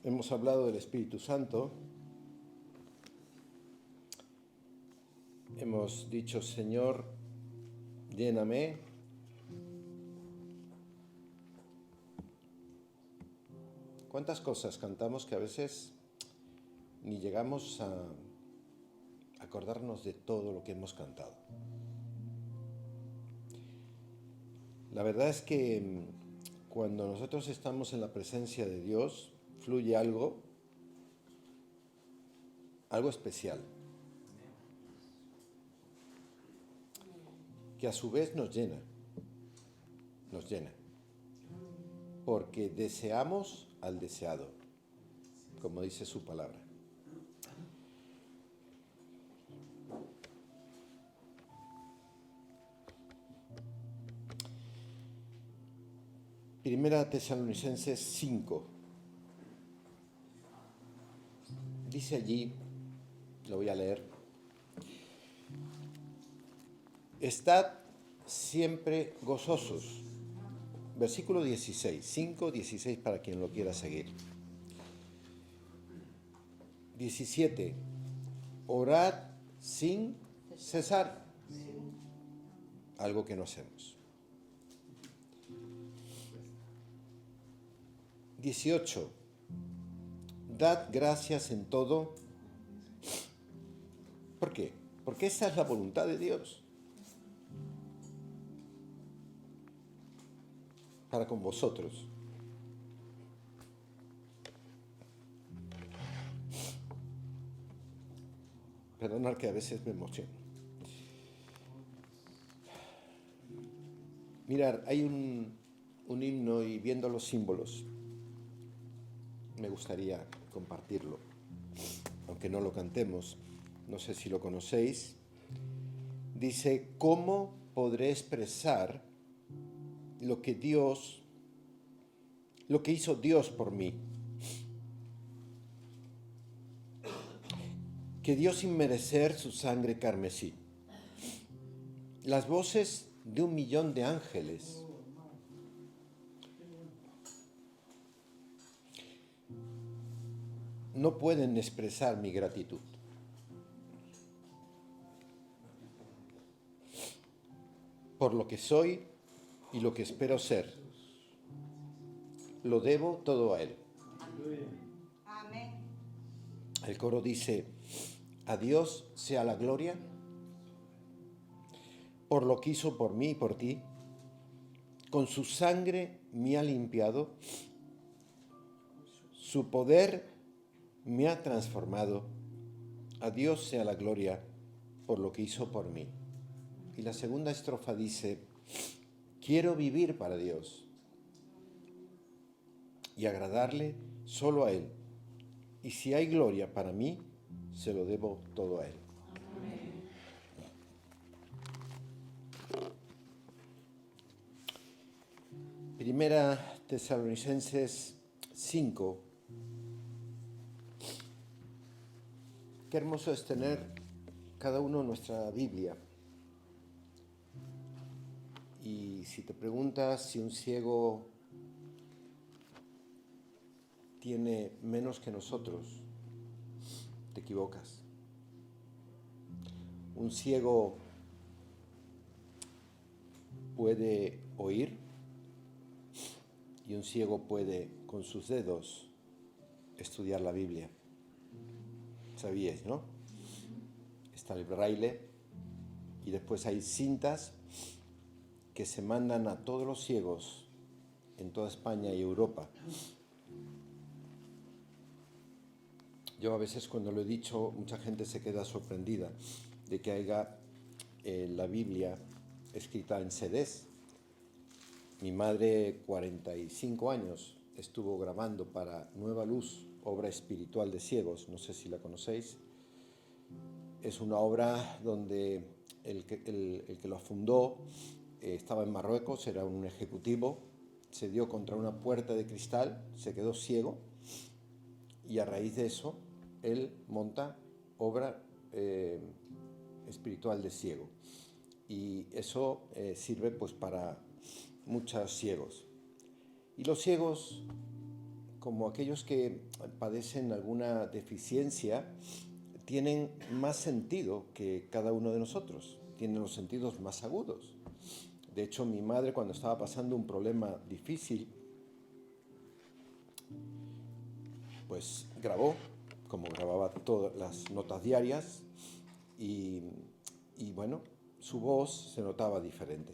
Hemos hablado del Espíritu Santo. Hemos dicho, Señor, lléname. ¿Cuántas cosas cantamos que a veces ni llegamos a acordarnos de todo lo que hemos cantado? La verdad es que cuando nosotros estamos en la presencia de Dios, fluye algo especial, que a su vez nos llena, porque deseamos al deseado, como dice su palabra. Primera Tesalonicenses 5. Dice allí, lo voy a leer: estad siempre gozosos. Versículo 16, 5, 16 para quien lo quiera seguir. 17, orad sin cesar, algo que no hacemos. 18, dad gracias en todo. ¿Por qué? Porque esa es la voluntad de Dios para con vosotros. Perdonad que a veces me emociono. Mirad, hay un himno, y viendo los símbolos me gustaría compartirlo, aunque no lo cantemos. No sé si lo conocéis. Dice: ¿cómo podré expresar lo que hizo Dios por mí? Que dio sin merecer su sangre carmesí. Las voces de 1.000.000 de ángeles no pueden expresar mi gratitud. Por lo que soy y lo que espero ser, lo debo todo a Él. Amén. El coro dice: a Dios sea la gloria por lo que hizo por mí y por ti. Con su sangre me ha limpiado, su poder me ha transformado. A Dios sea la gloria por lo que hizo por mí. Y la segunda estrofa dice: quiero vivir para Dios y agradarle solo a Él. Y si hay gloria para mí, se lo debo todo a Él. Amén. Primera Tesalonicenses 5. Qué hermoso es tener cada uno nuestra Biblia. Y si te preguntas si un ciego tiene menos que nosotros, te equivocas. Un ciego puede oír y un ciego puede con sus dedos estudiar la Biblia. ¿Sabíais, no? Está el braille y después hay cintas que se mandan a todos los ciegos en toda España y Europa. Yo a veces, cuando lo he dicho, mucha gente se queda sorprendida de que haya la Biblia escrita en CDs. Mi madre, 45 años, estuvo grabando para Nueva Luz, obra espiritual de ciegos, no sé si la conocéis. Es una obra donde el que lo fundó estaba en Marruecos, era un ejecutivo, se dio contra una puerta de cristal, se quedó ciego, y a raíz de eso él monta obra espiritual de ciego, y eso sirve pues para muchos ciegos. Y los ciegos como aquellos que padecen alguna deficiencia, tienen más sentido que cada uno de nosotros, tienen los sentidos más agudos. De hecho, mi madre, cuando estaba pasando un problema difícil, pues grabó, como grababa todas las notas diarias, y bueno, su voz se notaba diferente.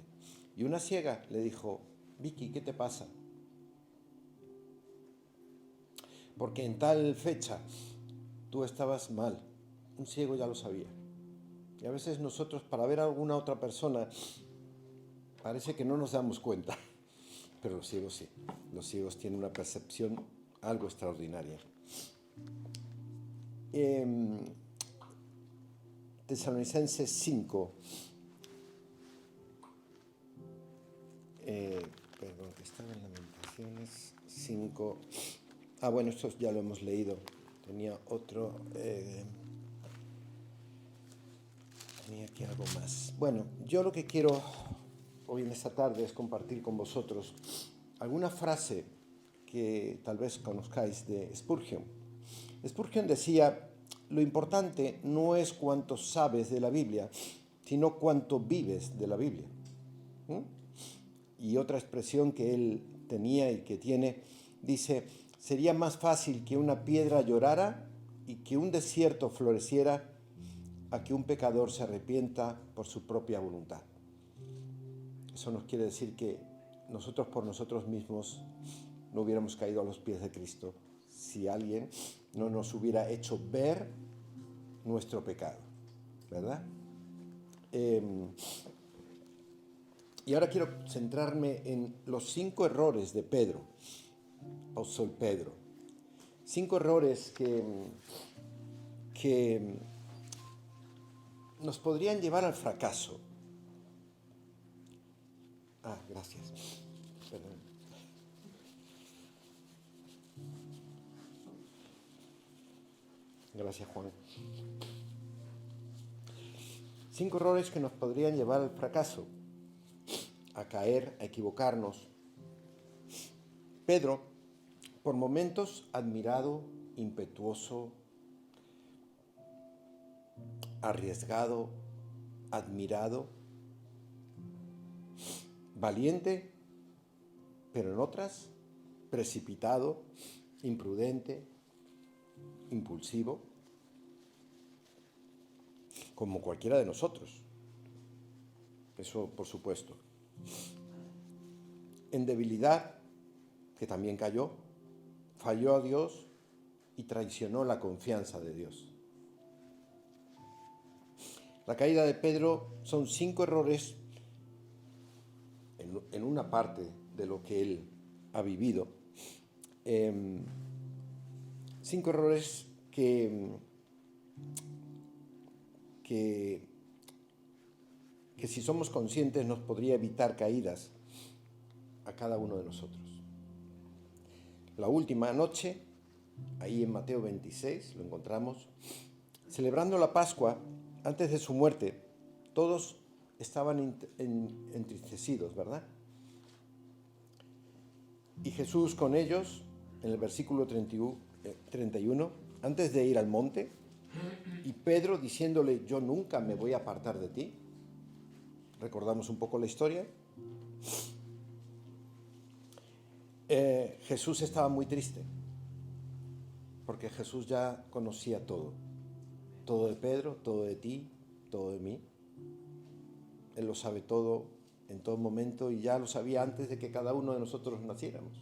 Y una ciega le dijo: Vicky, ¿qué te pasa? Porque en tal fecha tú estabas mal. Un ciego ya lo sabía. Y a veces nosotros, para ver a alguna otra persona, parece que no nos damos cuenta. Pero los ciegos sí. Los ciegos tienen una percepción algo extraordinaria. Tesalonicenses 5. Perdón, que estaba en Lamentaciones 5. Bueno, esto ya lo hemos leído. Tenía otro. Tenía aquí algo más. Bueno, yo lo que quiero hoy en esta tarde es compartir con vosotros alguna frase que tal vez conozcáis de Spurgeon. Spurgeon decía: lo importante no es cuánto sabes de la Biblia, sino cuánto vives de la Biblia. Y otra expresión que él tenía y que tiene, dice: sería más fácil que una piedra llorara y que un desierto floreciera a que un pecador se arrepienta por su propia voluntad. Eso nos quiere decir que nosotros por nosotros mismos no hubiéramos caído a los pies de Cristo si alguien no nos hubiera hecho ver nuestro pecado, ¿verdad? Y ahora quiero centrarme en los 5 errores de Pedro, apóstol Pedro. 5 errores que nos podrían llevar al fracaso. Gracias. Perdón. Gracias, Juan. 5 errores que nos podrían llevar al fracaso, a caer, a equivocarnos. Pedro, por momentos admirado, impetuoso, arriesgado, admirado, valiente, pero en otras, precipitado, imprudente, impulsivo, como cualquiera de nosotros. Eso, por supuesto. En debilidad, que también cayó, falló a Dios y traicionó la confianza de Dios. La caída de Pedro son 5 errores en una parte de lo que él ha vivido. 5 errores que si somos conscientes nos podría evitar caídas a cada uno de nosotros. La última noche, ahí en Mateo 26, lo encontramos, celebrando la Pascua, antes de su muerte, todos estaban entristecidos, ¿verdad? Y Jesús con ellos, en el versículo 31, antes de ir al monte, y Pedro diciéndole: yo nunca me voy a apartar de ti. ¿Recordamos un poco la historia? Jesús estaba muy triste, porque Jesús ya conocía todo de Pedro, todo de ti, todo de mí. Él lo sabe todo en todo momento y ya lo sabía antes de que cada uno de nosotros naciéramos.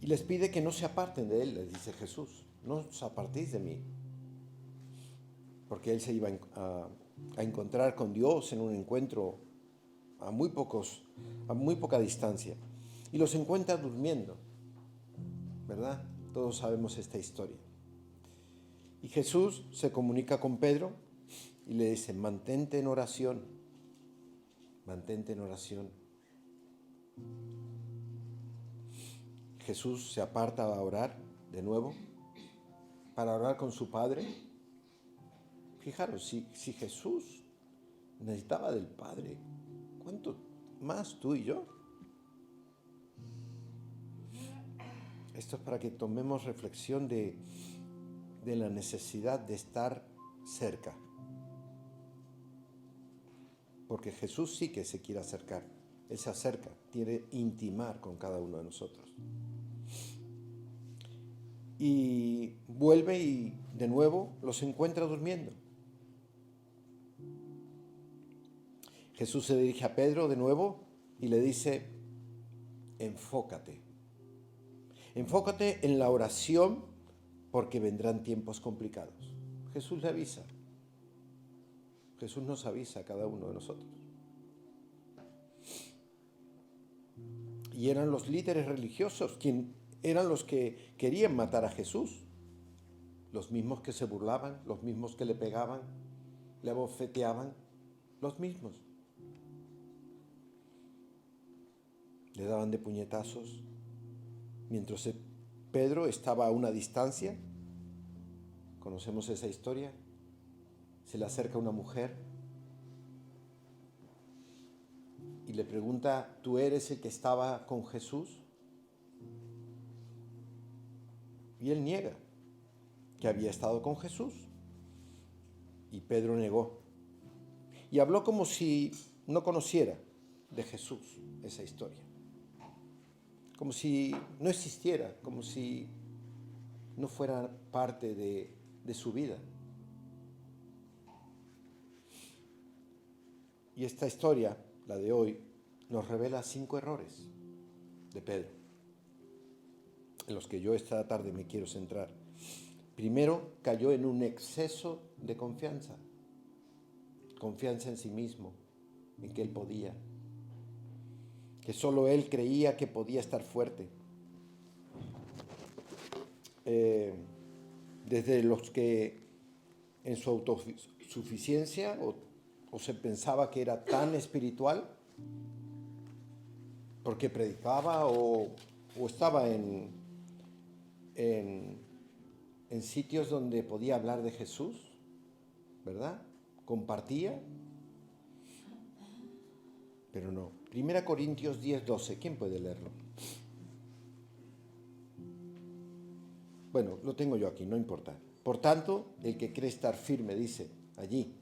Y les pide que no se aparten de él, les dice Jesús: no os apartéis de mí. Porque él se iba a encontrar con Dios en un encuentro a muy poca distancia. Y los encuentra durmiendo, ¿verdad? Todos sabemos esta historia. Y Jesús se comunica con Pedro y le dice: mantente en oración, mantente en oración. Jesús se aparta a orar de nuevo, para orar con su Padre. Fijaros, si Jesús necesitaba del Padre, ¿cuánto más tú y yo? Esto es para que tomemos reflexión de la necesidad de estar cerca. Porque Jesús sí que se quiere acercar. Él se acerca, quiere intimar con cada uno de nosotros. Y vuelve y de nuevo los encuentra durmiendo. Jesús se dirige a Pedro de nuevo y le dice: enfócate. Enfócate en la oración porque vendrán tiempos complicados. Jesús le avisa. Jesús nos avisa a cada uno de nosotros. Y eran los líderes religiosos quienes eran los que querían matar a Jesús. Los mismos que se burlaban, los mismos que le pegaban, le abofeteaban, los mismos. Le daban de puñetazos. Mientras Pedro estaba a una distancia, conocemos esa historia, se le acerca una mujer y le pregunta: ¿tú eres el que estaba con Jesús? Y él niega que había estado con Jesús. Y Pedro negó. Y habló como si no conociera de Jesús esa historia. Como si no existiera, como si no fuera parte de su vida. Y esta historia, la de hoy, nos revela 5 errores de Pedro, en los que yo esta tarde me quiero centrar. Primero, cayó en un exceso de confianza. Confianza en sí mismo, en que él podía. Que solo él creía que podía estar fuerte. Desde los que en su autosuficiencia o se pensaba que era tan espiritual porque predicaba o estaba en sitios donde podía hablar de Jesús, ¿verdad? Compartía, pero no. 1 Corintios 10:12, ¿quién puede leerlo? Bueno, lo tengo yo aquí, no importa. Por tanto, el que cree estar firme, dice allí,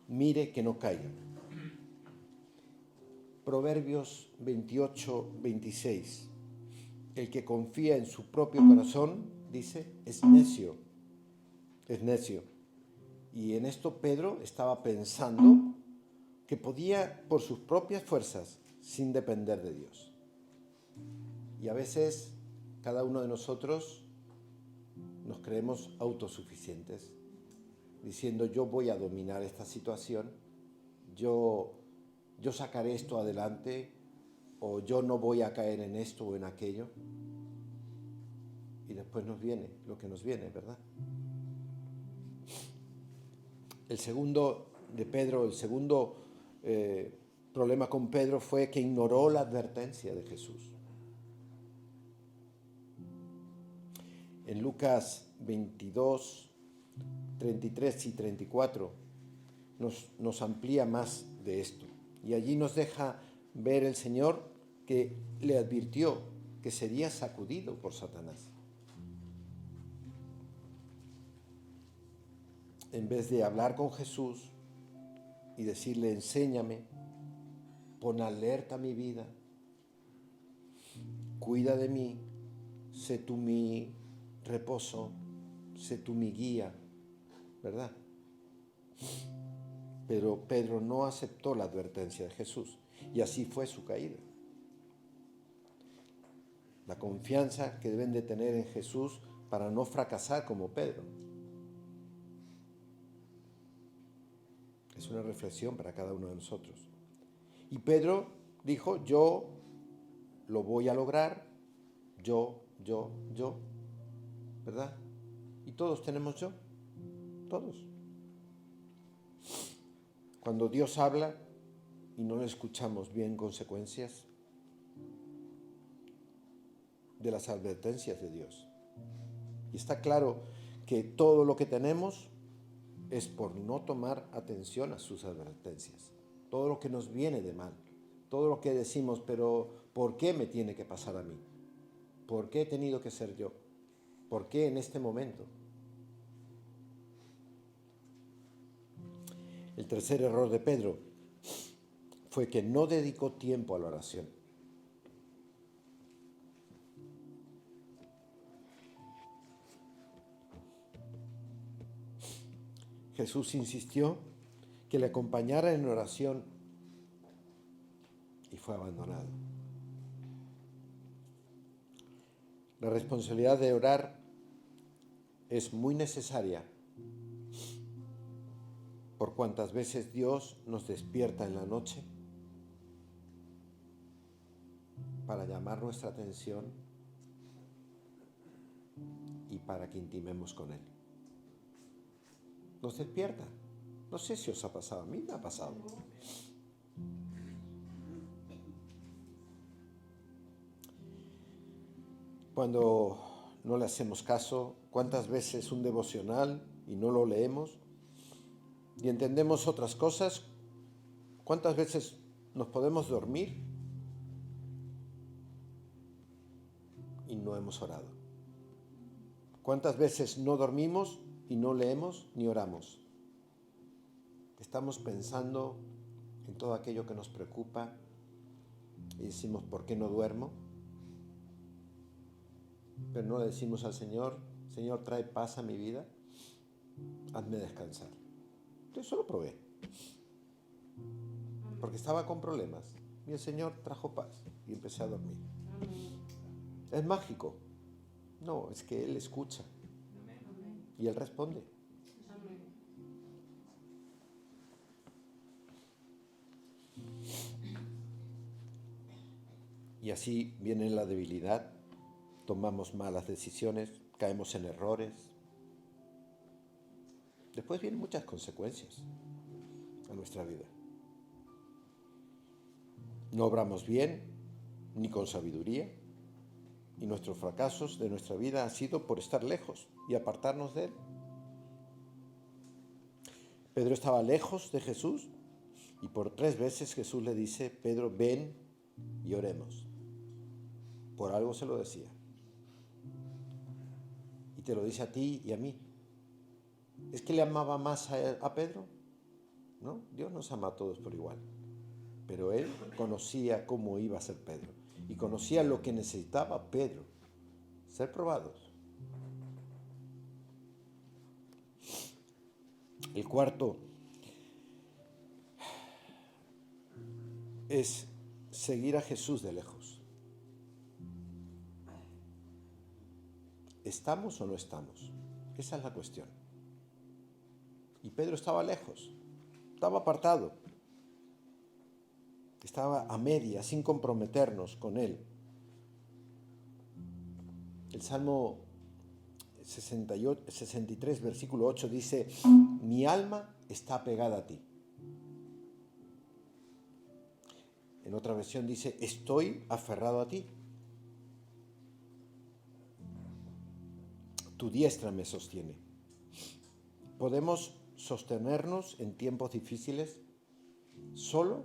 mire que no caiga. Proverbios 28:26, el que confía en su propio corazón, dice, es necio. Es necio. Y en esto Pedro estaba pensando que podía por sus propias fuerzas, sin depender de Dios. Y a veces cada uno de nosotros nos creemos autosuficientes, diciendo: yo voy a dominar esta situación, yo sacaré esto adelante, o yo no voy a caer en esto o en aquello. Y después nos viene lo que nos viene, ¿verdad? El segundo problema con Pedro fue que ignoró la advertencia de Jesús. En Lucas 22, 33 y 34 nos amplía más de esto. Y allí nos deja ver el Señor que le advirtió que sería sacudido por Satanás. En vez de hablar con Jesús y decirle: enséñame, pon alerta mi vida, cuida de mí, sé tú mi reposo, sé tú mi guía, ¿verdad? Pero Pedro no aceptó la advertencia de Jesús y así fue su caída. La confianza que deben de tener en Jesús para no fracasar como Pedro. Es una reflexión para cada uno de nosotros. Y Pedro dijo: yo lo voy a lograr, yo, ¿verdad? Y todos tenemos yo, todos. Cuando Dios habla y no le escuchamos, bien consecuencias de las advertencias de Dios. Y está claro que todo lo que tenemos es por no tomar atención a sus advertencias. Todo lo que nos viene de mal, todo lo que decimos: pero ¿por qué me tiene que pasar a mí? ¿Por qué he tenido que ser yo? ¿Por qué en este momento? El tercer error de Pedro fue que no dedicó tiempo a la oración. Jesús insistió que le acompañara en oración y fue abandonado. La responsabilidad de orar es muy necesaria por cuantas veces Dios nos despierta en la noche para llamar nuestra atención y para que intimemos con Él. Nos despierta. No sé si os ha pasado, a mí me ha pasado. Cuando no le hacemos caso, ¿cuántas veces un devocional y no lo leemos? Y entendemos otras cosas. ¿Cuántas veces nos podemos dormir y no hemos orado? ¿Cuántas veces no dormimos y no leemos ni oramos? Estamos pensando en todo aquello que nos preocupa y decimos, ¿por qué no duermo? Pero no le decimos al Señor, Señor, trae paz a mi vida, hazme descansar. Yo eso lo probé, porque estaba con problemas y el Señor trajo paz y empecé a dormir. ¿Es mágico? No, es que Él escucha y Él responde. Y así viene la debilidad, tomamos malas decisiones, caemos en errores. Después vienen muchas consecuencias a nuestra vida. No obramos bien ni con sabiduría y nuestros fracasos de nuestra vida han sido por estar lejos y apartarnos de Él. Pedro estaba lejos de Jesús y por 3 veces Jesús le dice, Pedro, ven y oremos. Por algo se lo decía. Y te lo dice a ti y a mí. ¿Es que le amaba más a Pedro? No, Dios nos ama a todos por igual. Pero Él conocía cómo iba a ser Pedro. Y conocía lo que necesitaba Pedro. Ser probados. El cuarto es seguir a Jesús de lejos. ¿Estamos o no estamos? Esa es la cuestión. Y Pedro estaba lejos, estaba apartado, estaba a media, sin comprometernos con Él. El Salmo 63, versículo 8 dice, mi alma está pegada a ti. En otra versión dice, estoy aferrado a ti. Tu diestra me sostiene. Podemos sostenernos en tiempos difíciles solo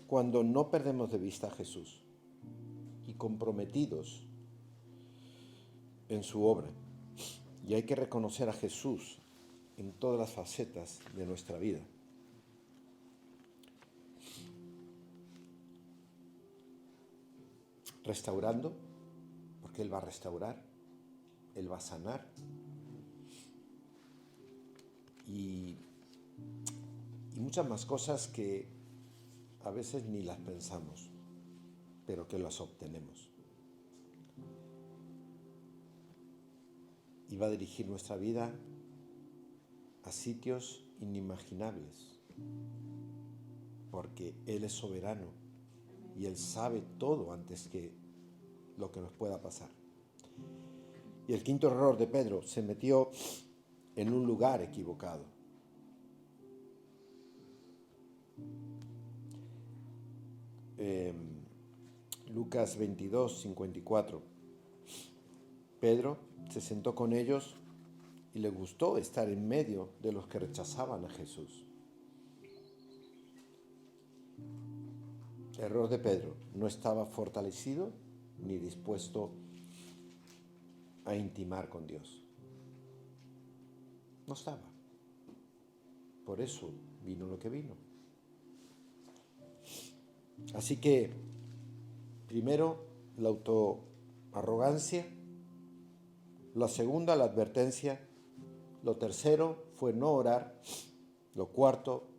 cuando no perdemos de vista a Jesús y comprometidos en su obra. Y hay que reconocer a Jesús en todas las facetas de nuestra vida. Restaurando, porque Él va a restaurar, Él va a sanar. Y muchas más cosas que a veces ni las pensamos, pero que las obtenemos. Y va a dirigir nuestra vida a sitios inimaginables, porque Él es soberano y Él sabe todo antes que lo que nos pueda pasar. Y el quinto error de Pedro, se metió en un lugar equivocado. Lucas 22, 54. Pedro se sentó con ellos y le gustó estar en medio de los que rechazaban a Jesús. Error de Pedro, no estaba fortalecido ni dispuesto a intimar con Dios. No estaba. Por eso vino lo que vino. Así que, primero, la autoarrogancia. La segunda, la advertencia. Lo tercero fue no orar. Lo cuarto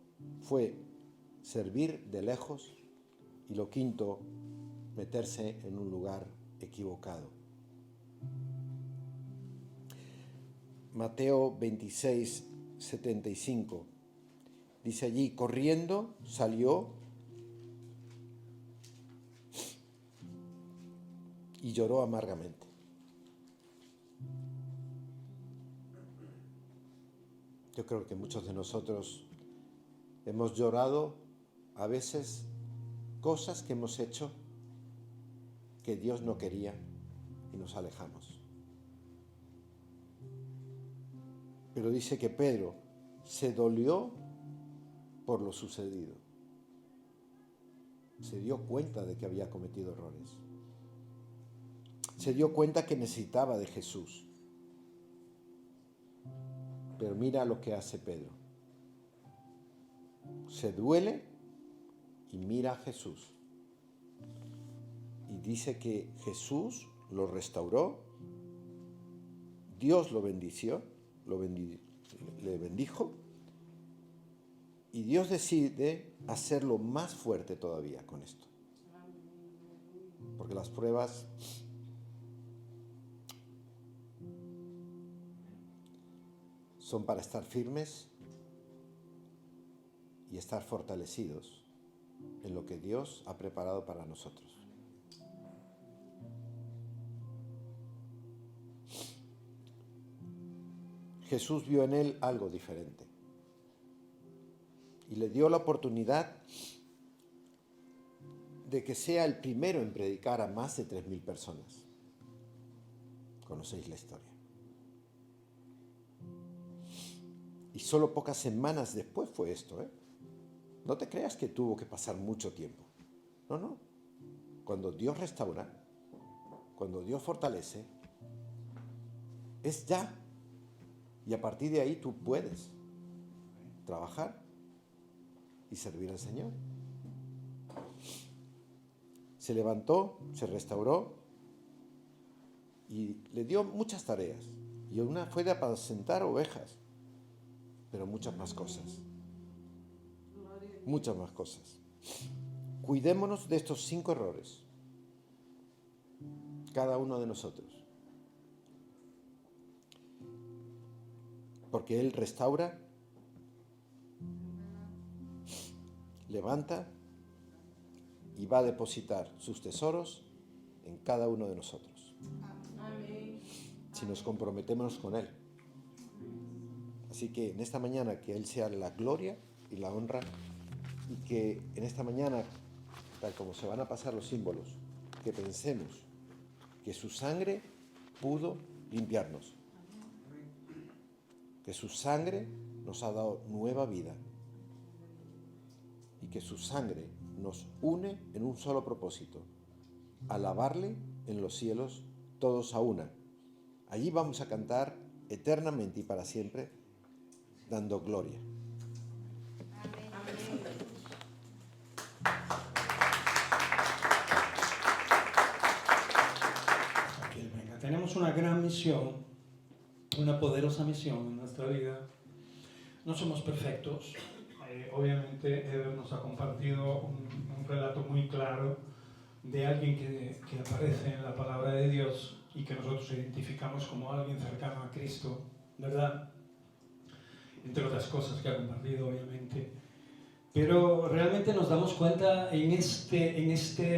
fue servir de lejos. Y lo quinto, meterse en un lugar equivocado. Mateo 26, 75. Dice allí, corriendo salió y lloró amargamente. Yo creo que muchos de nosotros hemos llorado a veces cosas que hemos hecho que Dios no quería y nos alejamos. Pero dice que Pedro se dolió por lo sucedido. Se dio cuenta de que había cometido errores. Se dio cuenta que necesitaba de Jesús. Pero mira lo que hace Pedro. Se duele y mira a Jesús. Y dice que Jesús lo restauró, Dios lo bendició, le bendijo, y Dios decide hacerlo más fuerte todavía con esto. Porque las pruebas son para estar firmes y estar fortalecidos en lo que Dios ha preparado para nosotros. Jesús vio en él algo diferente y le dio la oportunidad de que sea el primero en predicar a más de 3.000 personas. Conocéis la historia. Y solo pocas semanas después fue esto, ¿eh? No te creas que tuvo que pasar mucho tiempo. No. Cuando Dios restaura, cuando Dios fortalece, es ya. Y a partir de ahí tú puedes trabajar y servir al Señor. Se levantó, se restauró y le dio muchas tareas. Y una fue de apacentar ovejas, pero muchas más cosas. Muchas más cosas. Cuidémonos de estos 5 errores, cada uno de nosotros. Porque Él restaura, levanta y va a depositar sus tesoros en cada uno de nosotros. Amén. Si nos comprometemos con Él. Así que en esta mañana que Él sea la gloria y la honra, y que en esta mañana, tal como se van a pasar los símbolos, que pensemos que su sangre pudo limpiarnos. Que su sangre nos ha dado nueva vida y que su sangre nos une en un solo propósito: alabarle en los cielos todos a una. Allí vamos a cantar eternamente y para siempre, dando gloria. Amén. Okay, venga. Tenemos una gran misión, una poderosa misión en nuestra vida. No somos perfectos. Obviamente Eder nos ha compartido un relato muy claro de alguien que aparece en la palabra de Dios y que nosotros identificamos como alguien cercano a Cristo, ¿verdad? Entre otras cosas que ha compartido, obviamente. Pero realmente nos damos cuenta en este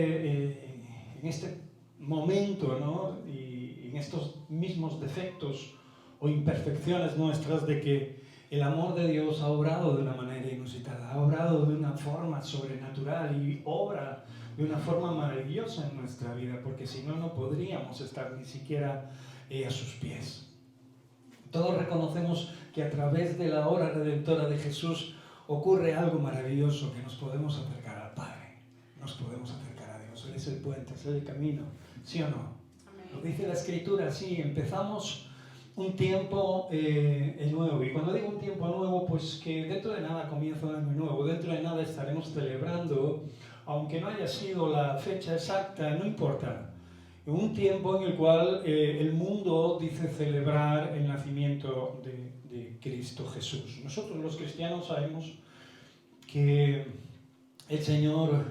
momento, ¿no? Y en estos mismos defectos o imperfecciones nuestras, de que el amor de Dios ha obrado de una manera inusitada, ha obrado de una forma sobrenatural y obra de una forma maravillosa en nuestra vida, porque si no, no podríamos estar ni siquiera a sus pies. Todos reconocemos que a través de la obra redentora de Jesús ocurre algo maravilloso, que nos podemos acercar al Padre, nos podemos acercar a Dios. Él es el puente, es el camino, ¿sí o no? Lo dice la Escritura, sí, empezamos un tiempo nuevo. Y cuando digo un tiempo nuevo, pues que dentro de nada comienza un año nuevo, dentro de nada estaremos celebrando, aunque no haya sido la fecha exacta, no importa. Un tiempo en el cual el mundo dice celebrar el nacimiento de Cristo Jesús. Nosotros los cristianos sabemos que el Señor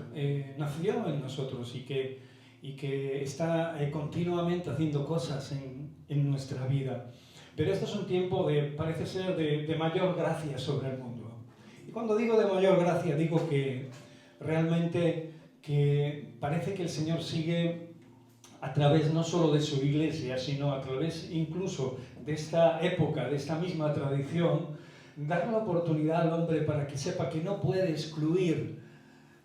nació en nosotros y que está continuamente haciendo cosas en nuestra vida. Pero este es un tiempo parece ser de mayor gracia sobre el mundo. Y cuando digo de mayor gracia, digo que realmente que parece que el Señor sigue a través no solo de su iglesia, sino a través incluso de esta época, de esta misma tradición, dar la oportunidad al hombre para que sepa que no puede excluir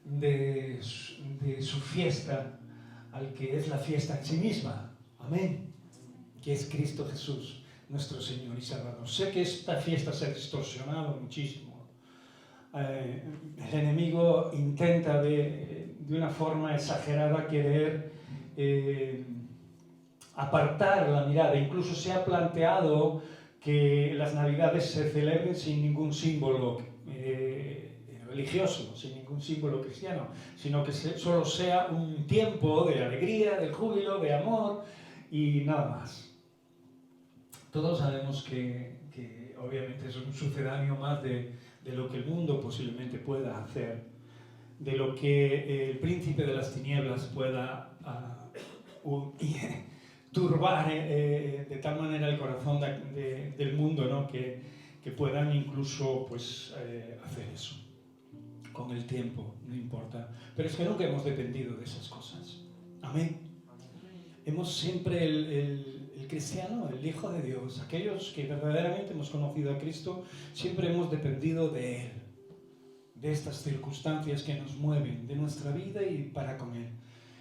de su fiesta al que es la fiesta en sí misma. Amén. Que es Cristo Jesús, nuestro Señor y Salvador. Sé que esta fiesta se ha distorsionado muchísimo. El enemigo intenta de una forma exagerada querer apartar la mirada. Incluso se ha planteado que las Navidades se celebren sin ningún símbolo religioso, sin ningún símbolo cristiano, sino que solo sea un tiempo de alegría, de júbilo, de amor y nada más. Todos sabemos que obviamente es un sucedáneo más de lo que el mundo posiblemente pueda hacer, de lo que el príncipe de las tinieblas pueda turbar de tal manera el corazón del mundo, ¿no? que puedan incluso pues, hacer eso. Con el tiempo, no importa. Pero es que nunca hemos dependido de esas cosas. Amén. Hemos siempre el cristiano, el Hijo de Dios, aquellos que verdaderamente hemos conocido a Cristo, siempre hemos dependido de Él, de estas circunstancias que nos mueven, de nuestra vida y para con Él.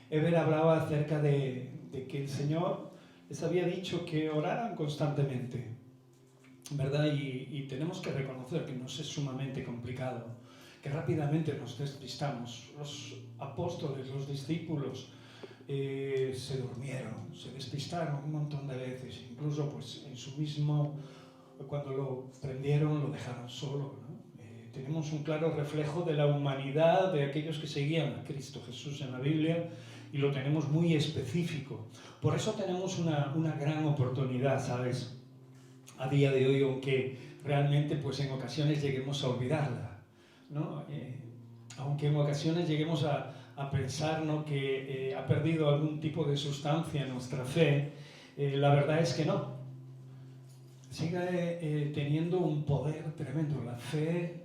Eber hablaba acerca de que el Señor les había dicho que oraran constantemente, ¿verdad? Y tenemos que reconocer que nos es sumamente complicado, que rápidamente nos despistamos. Los apóstoles, los discípulos, se durmieron, se despistaron un montón de veces, incluso pues en su mismo, cuando lo prendieron lo dejaron solo, ¿no? Tenemos un claro reflejo de la humanidad de aquellos que seguían a Cristo Jesús en la Biblia y lo tenemos muy específico. Por eso tenemos una gran oportunidad, ¿sabes? A día de hoy, aunque realmente pues en ocasiones lleguemos a olvidarla, ¿no? Aunque en ocasiones lleguemos a pensar, ¿no? que ha perdido algún tipo de sustancia nuestra fe, la verdad es que no. Sigue teniendo un poder tremendo. La fe,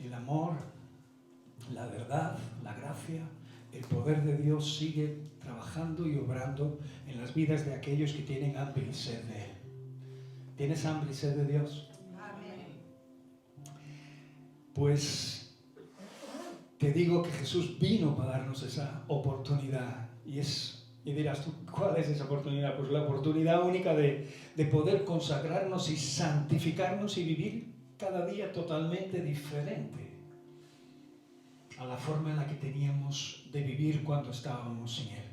el amor, la verdad, la gracia, el poder de Dios sigue trabajando y obrando en las vidas de aquellos que tienen hambre y sed de Él. ¿Tienes hambre y sed de Dios? Amén. Pues te digo que Jesús vino para darnos esa oportunidad. Y dirás tú, ¿cuál es esa oportunidad? Pues la oportunidad única de poder consagrarnos y santificarnos y vivir cada día totalmente diferente a la forma en la que teníamos de vivir cuando estábamos sin Él.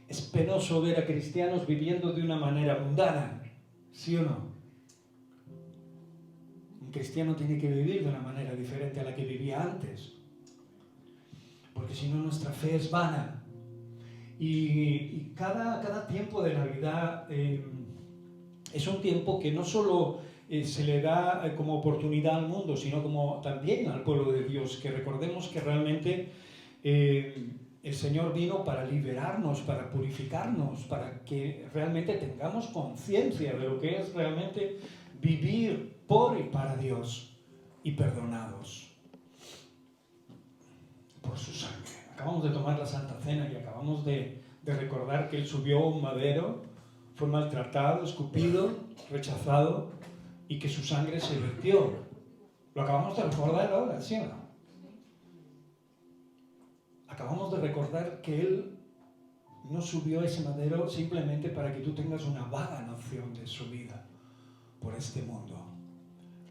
Es penoso ver a cristianos viviendo de una manera mundana, ¿sí o no? Un cristiano tiene que vivir de una manera diferente a la que vivía antes, porque si no nuestra fe es vana. Y cada tiempo de Navidad es un tiempo que no solo se le da como oportunidad al mundo, sino como también al pueblo de Dios, que recordemos que realmente el Señor vino para liberarnos, para purificarnos, para que realmente tengamos conciencia de lo que es realmente vivir por y para Dios y perdonados por su sangre. Acabamos de tomar la Santa Cena y acabamos de recordar que Él subió a un madero, fue maltratado, escupido, rechazado y que su sangre se vertió. Lo acabamos de recordar ahora, ¿sí o no? Acabamos de recordar que Él no subió a ese madero simplemente para que tú tengas una vaga noción de su vida por este mundo,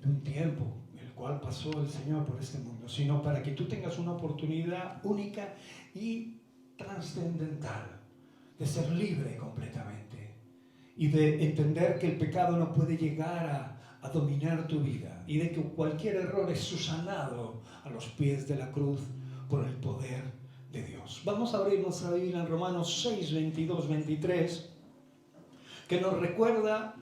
de un tiempo el cual pasó el Señor por este mundo, sino para que tú tengas una oportunidad única y trascendental de ser libre completamente y de entender que el pecado no puede llegar a dominar tu vida y de que cualquier error es subsanado a los pies de la cruz por el poder de Dios. Vamos a abrir nuestra Biblia en Romanos 6, 22, 23, que nos recuerda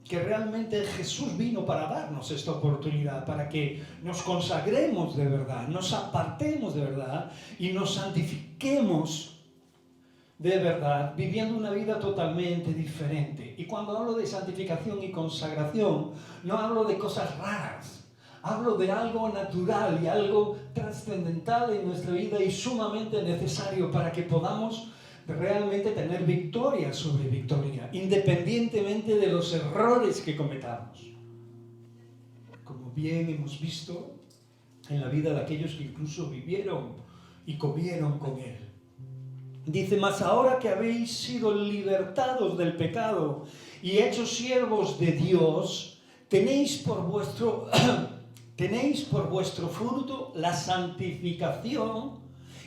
que realmente Jesús vino para darnos esta oportunidad, para que nos consagremos de verdad, nos apartemos de verdad y nos santifiquemos de verdad, viviendo una vida totalmente diferente. Y cuando hablo de santificación y consagración, no hablo de cosas raras, hablo de algo natural y algo trascendental en nuestra vida y sumamente necesario para que podamos realmente tener victoria sobre victoria, independientemente de los errores que cometamos. Como bien hemos visto en la vida de aquellos que incluso vivieron y comieron con Él. Dice, mas ahora que habéis sido libertados del pecado y hechos siervos de Dios, tenéis por vuestro fruto la santificación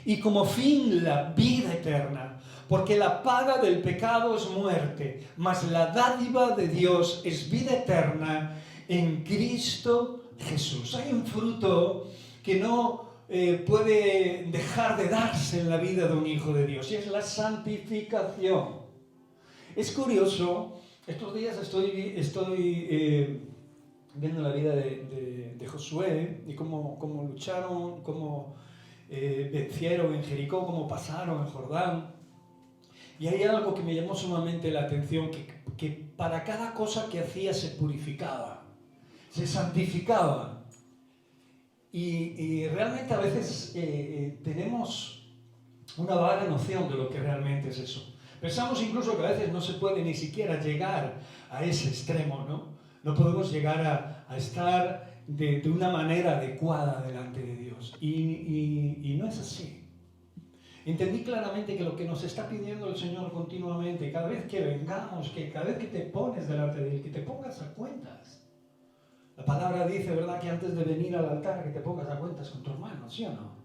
y como fin la vida eterna. Porque la paga del pecado es muerte, mas la dádiva de Dios es vida eterna en Cristo Jesús. Hay un fruto que no puede dejar de darse en la vida de un hijo de Dios y es la santificación. Es curioso, estos días estoy viendo la vida de Josué y cómo lucharon, cómo vencieron en Jericó, cómo pasaron en Jordán. Y hay algo que me llamó sumamente la atención, que para cada cosa que hacía se purificaba, se santificaba. Y realmente a veces tenemos una vaga noción de lo que realmente es eso. Pensamos incluso que a veces no se puede ni siquiera llegar a ese extremo, ¿no? No podemos llegar a estar de una manera adecuada delante de Dios. Y no es así. Entendí claramente que lo que nos está pidiendo el Señor continuamente, cada vez que vengamos, que cada vez que te pones delante de Él, que te pongas a cuentas. La palabra dice, ¿verdad?, que antes de venir al altar, que te pongas a cuentas con tu hermano, ¿sí o no?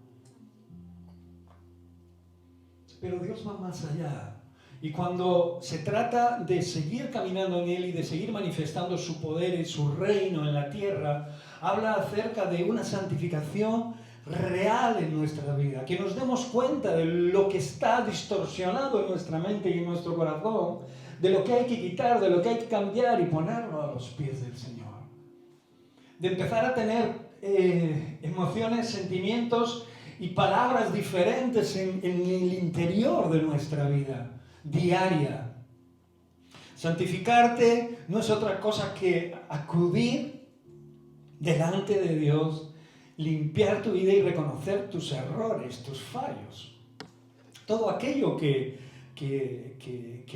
Pero Dios va más allá. Y cuando se trata de seguir caminando en Él y de seguir manifestando su poder y su reino en la tierra, habla acerca de una santificación real en nuestra vida, que nos demos cuenta de lo que está distorsionado en nuestra mente y en nuestro corazón, de lo que hay que quitar, de lo que hay que cambiar y ponerlo a los pies del Señor. De empezar a tener emociones, sentimientos y palabras diferentes en el interior de nuestra vida diaria. Santificarte no es otra cosa que acudir delante de Dios, limpiar tu vida y reconocer tus errores, tus fallos. Todo aquello que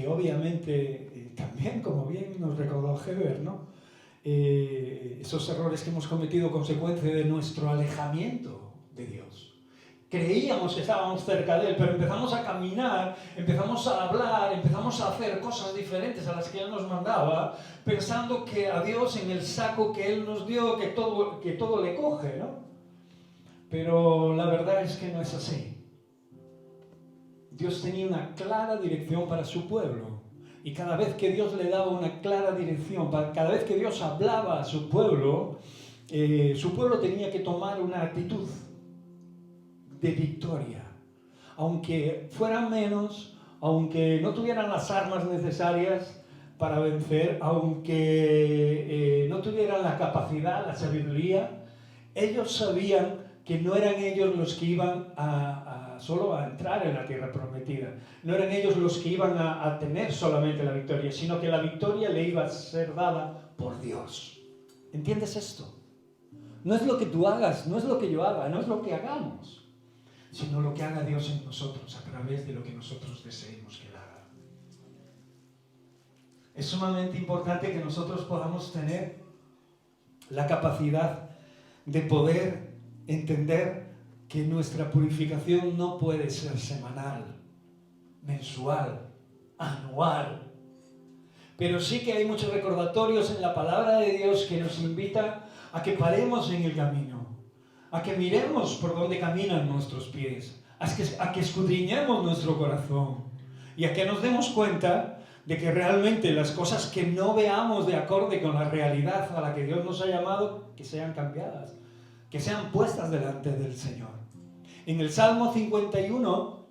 obviamente también, como bien nos recordó Heber, ¿no? Esos errores que hemos cometido consecuencia de nuestro alejamiento de Dios. Creíamos que estábamos cerca de Él, pero empezamos a caminar, empezamos a hablar, empezamos a hacer cosas diferentes a las que Él nos mandaba, pensando que a Dios en el saco que Él nos dio, que todo le coge, ¿no? Pero la verdad es que no es así. Dios tenía una clara dirección para su pueblo. Y cada vez que Dios le daba una clara dirección, cada vez que Dios hablaba a su pueblo tenía que tomar una actitud de victoria. Aunque fueran menos, aunque no tuvieran las armas necesarias para vencer, aunque no tuvieran la capacidad, la sabiduría, ellos sabían que no eran ellos los que iban solo a entrar en la tierra prometida. No eran ellos los que iban a tener solamente la victoria, sino que la victoria le iba a ser dada por Dios. ¿Entiendes esto? No es lo que tú hagas, no es lo que yo haga, no es lo que hagamos, sino lo que haga Dios en nosotros a través de lo que nosotros deseemos que Él haga. Es sumamente importante que nosotros podamos tener la capacidad de poder entender que nuestra purificación no puede ser semanal, mensual, anual. Pero sí que hay muchos recordatorios en la palabra de Dios que nos invitan a que paremos en el camino, a que miremos por dónde caminan nuestros pies, a que escudriñemos nuestro corazón y a que nos demos cuenta de que realmente las cosas que no veamos de acorde con la realidad a la que Dios nos ha llamado, que sean cambiadas, que sean puestas delante del Señor. En el Salmo 51,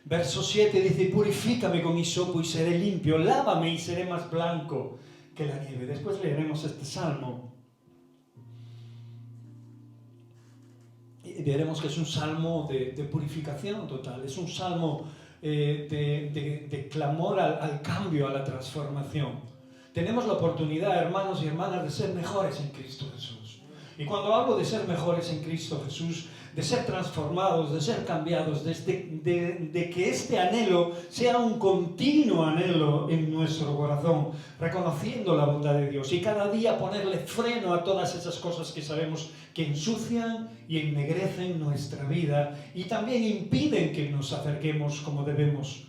verso 7 dice: purifícame con hisopo y seré limpio, lávame y seré más blanco que la nieve. Después leeremos este salmo y veremos que es un salmo de purificación total, es un salmo de clamor al cambio, a la transformación. Tenemos la oportunidad, hermanos y hermanas, de ser mejores en Cristo Jesús. Y cuando hablo de ser mejores en Cristo Jesús, de ser transformados, de ser cambiados, de que este anhelo sea un continuo anhelo en nuestro corazón, reconociendo la bondad de Dios y cada día ponerle freno a todas esas cosas que sabemos que ensucian y ennegrecen nuestra vida y también impiden que nos acerquemos como debemos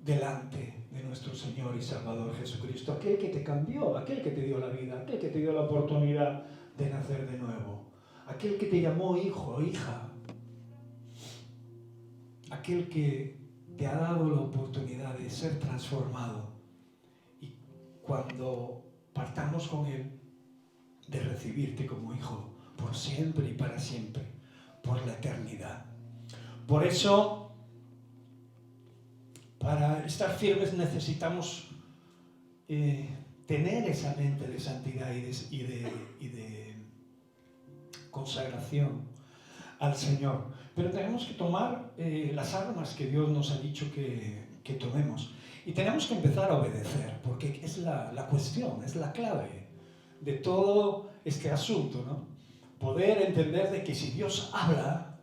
delante de nuestro Señor y Salvador Jesucristo, aquel que te cambió, aquel que te dio la vida, aquel que te dio la oportunidad de nacer de nuevo. Aquel que te llamó hijo o hija, aquel que te ha dado la oportunidad de ser transformado y cuando partamos con Él, de recibirte como hijo por siempre y para siempre, por la eternidad. Por eso, para estar firmes necesitamos tener esa mente de santidad y de consagración al Señor, pero tenemos que tomar las armas que Dios nos ha dicho que tomemos y tenemos que empezar a obedecer, porque es la cuestión, es la clave de todo este asunto, ¿no? Poder entender de que si Dios habla,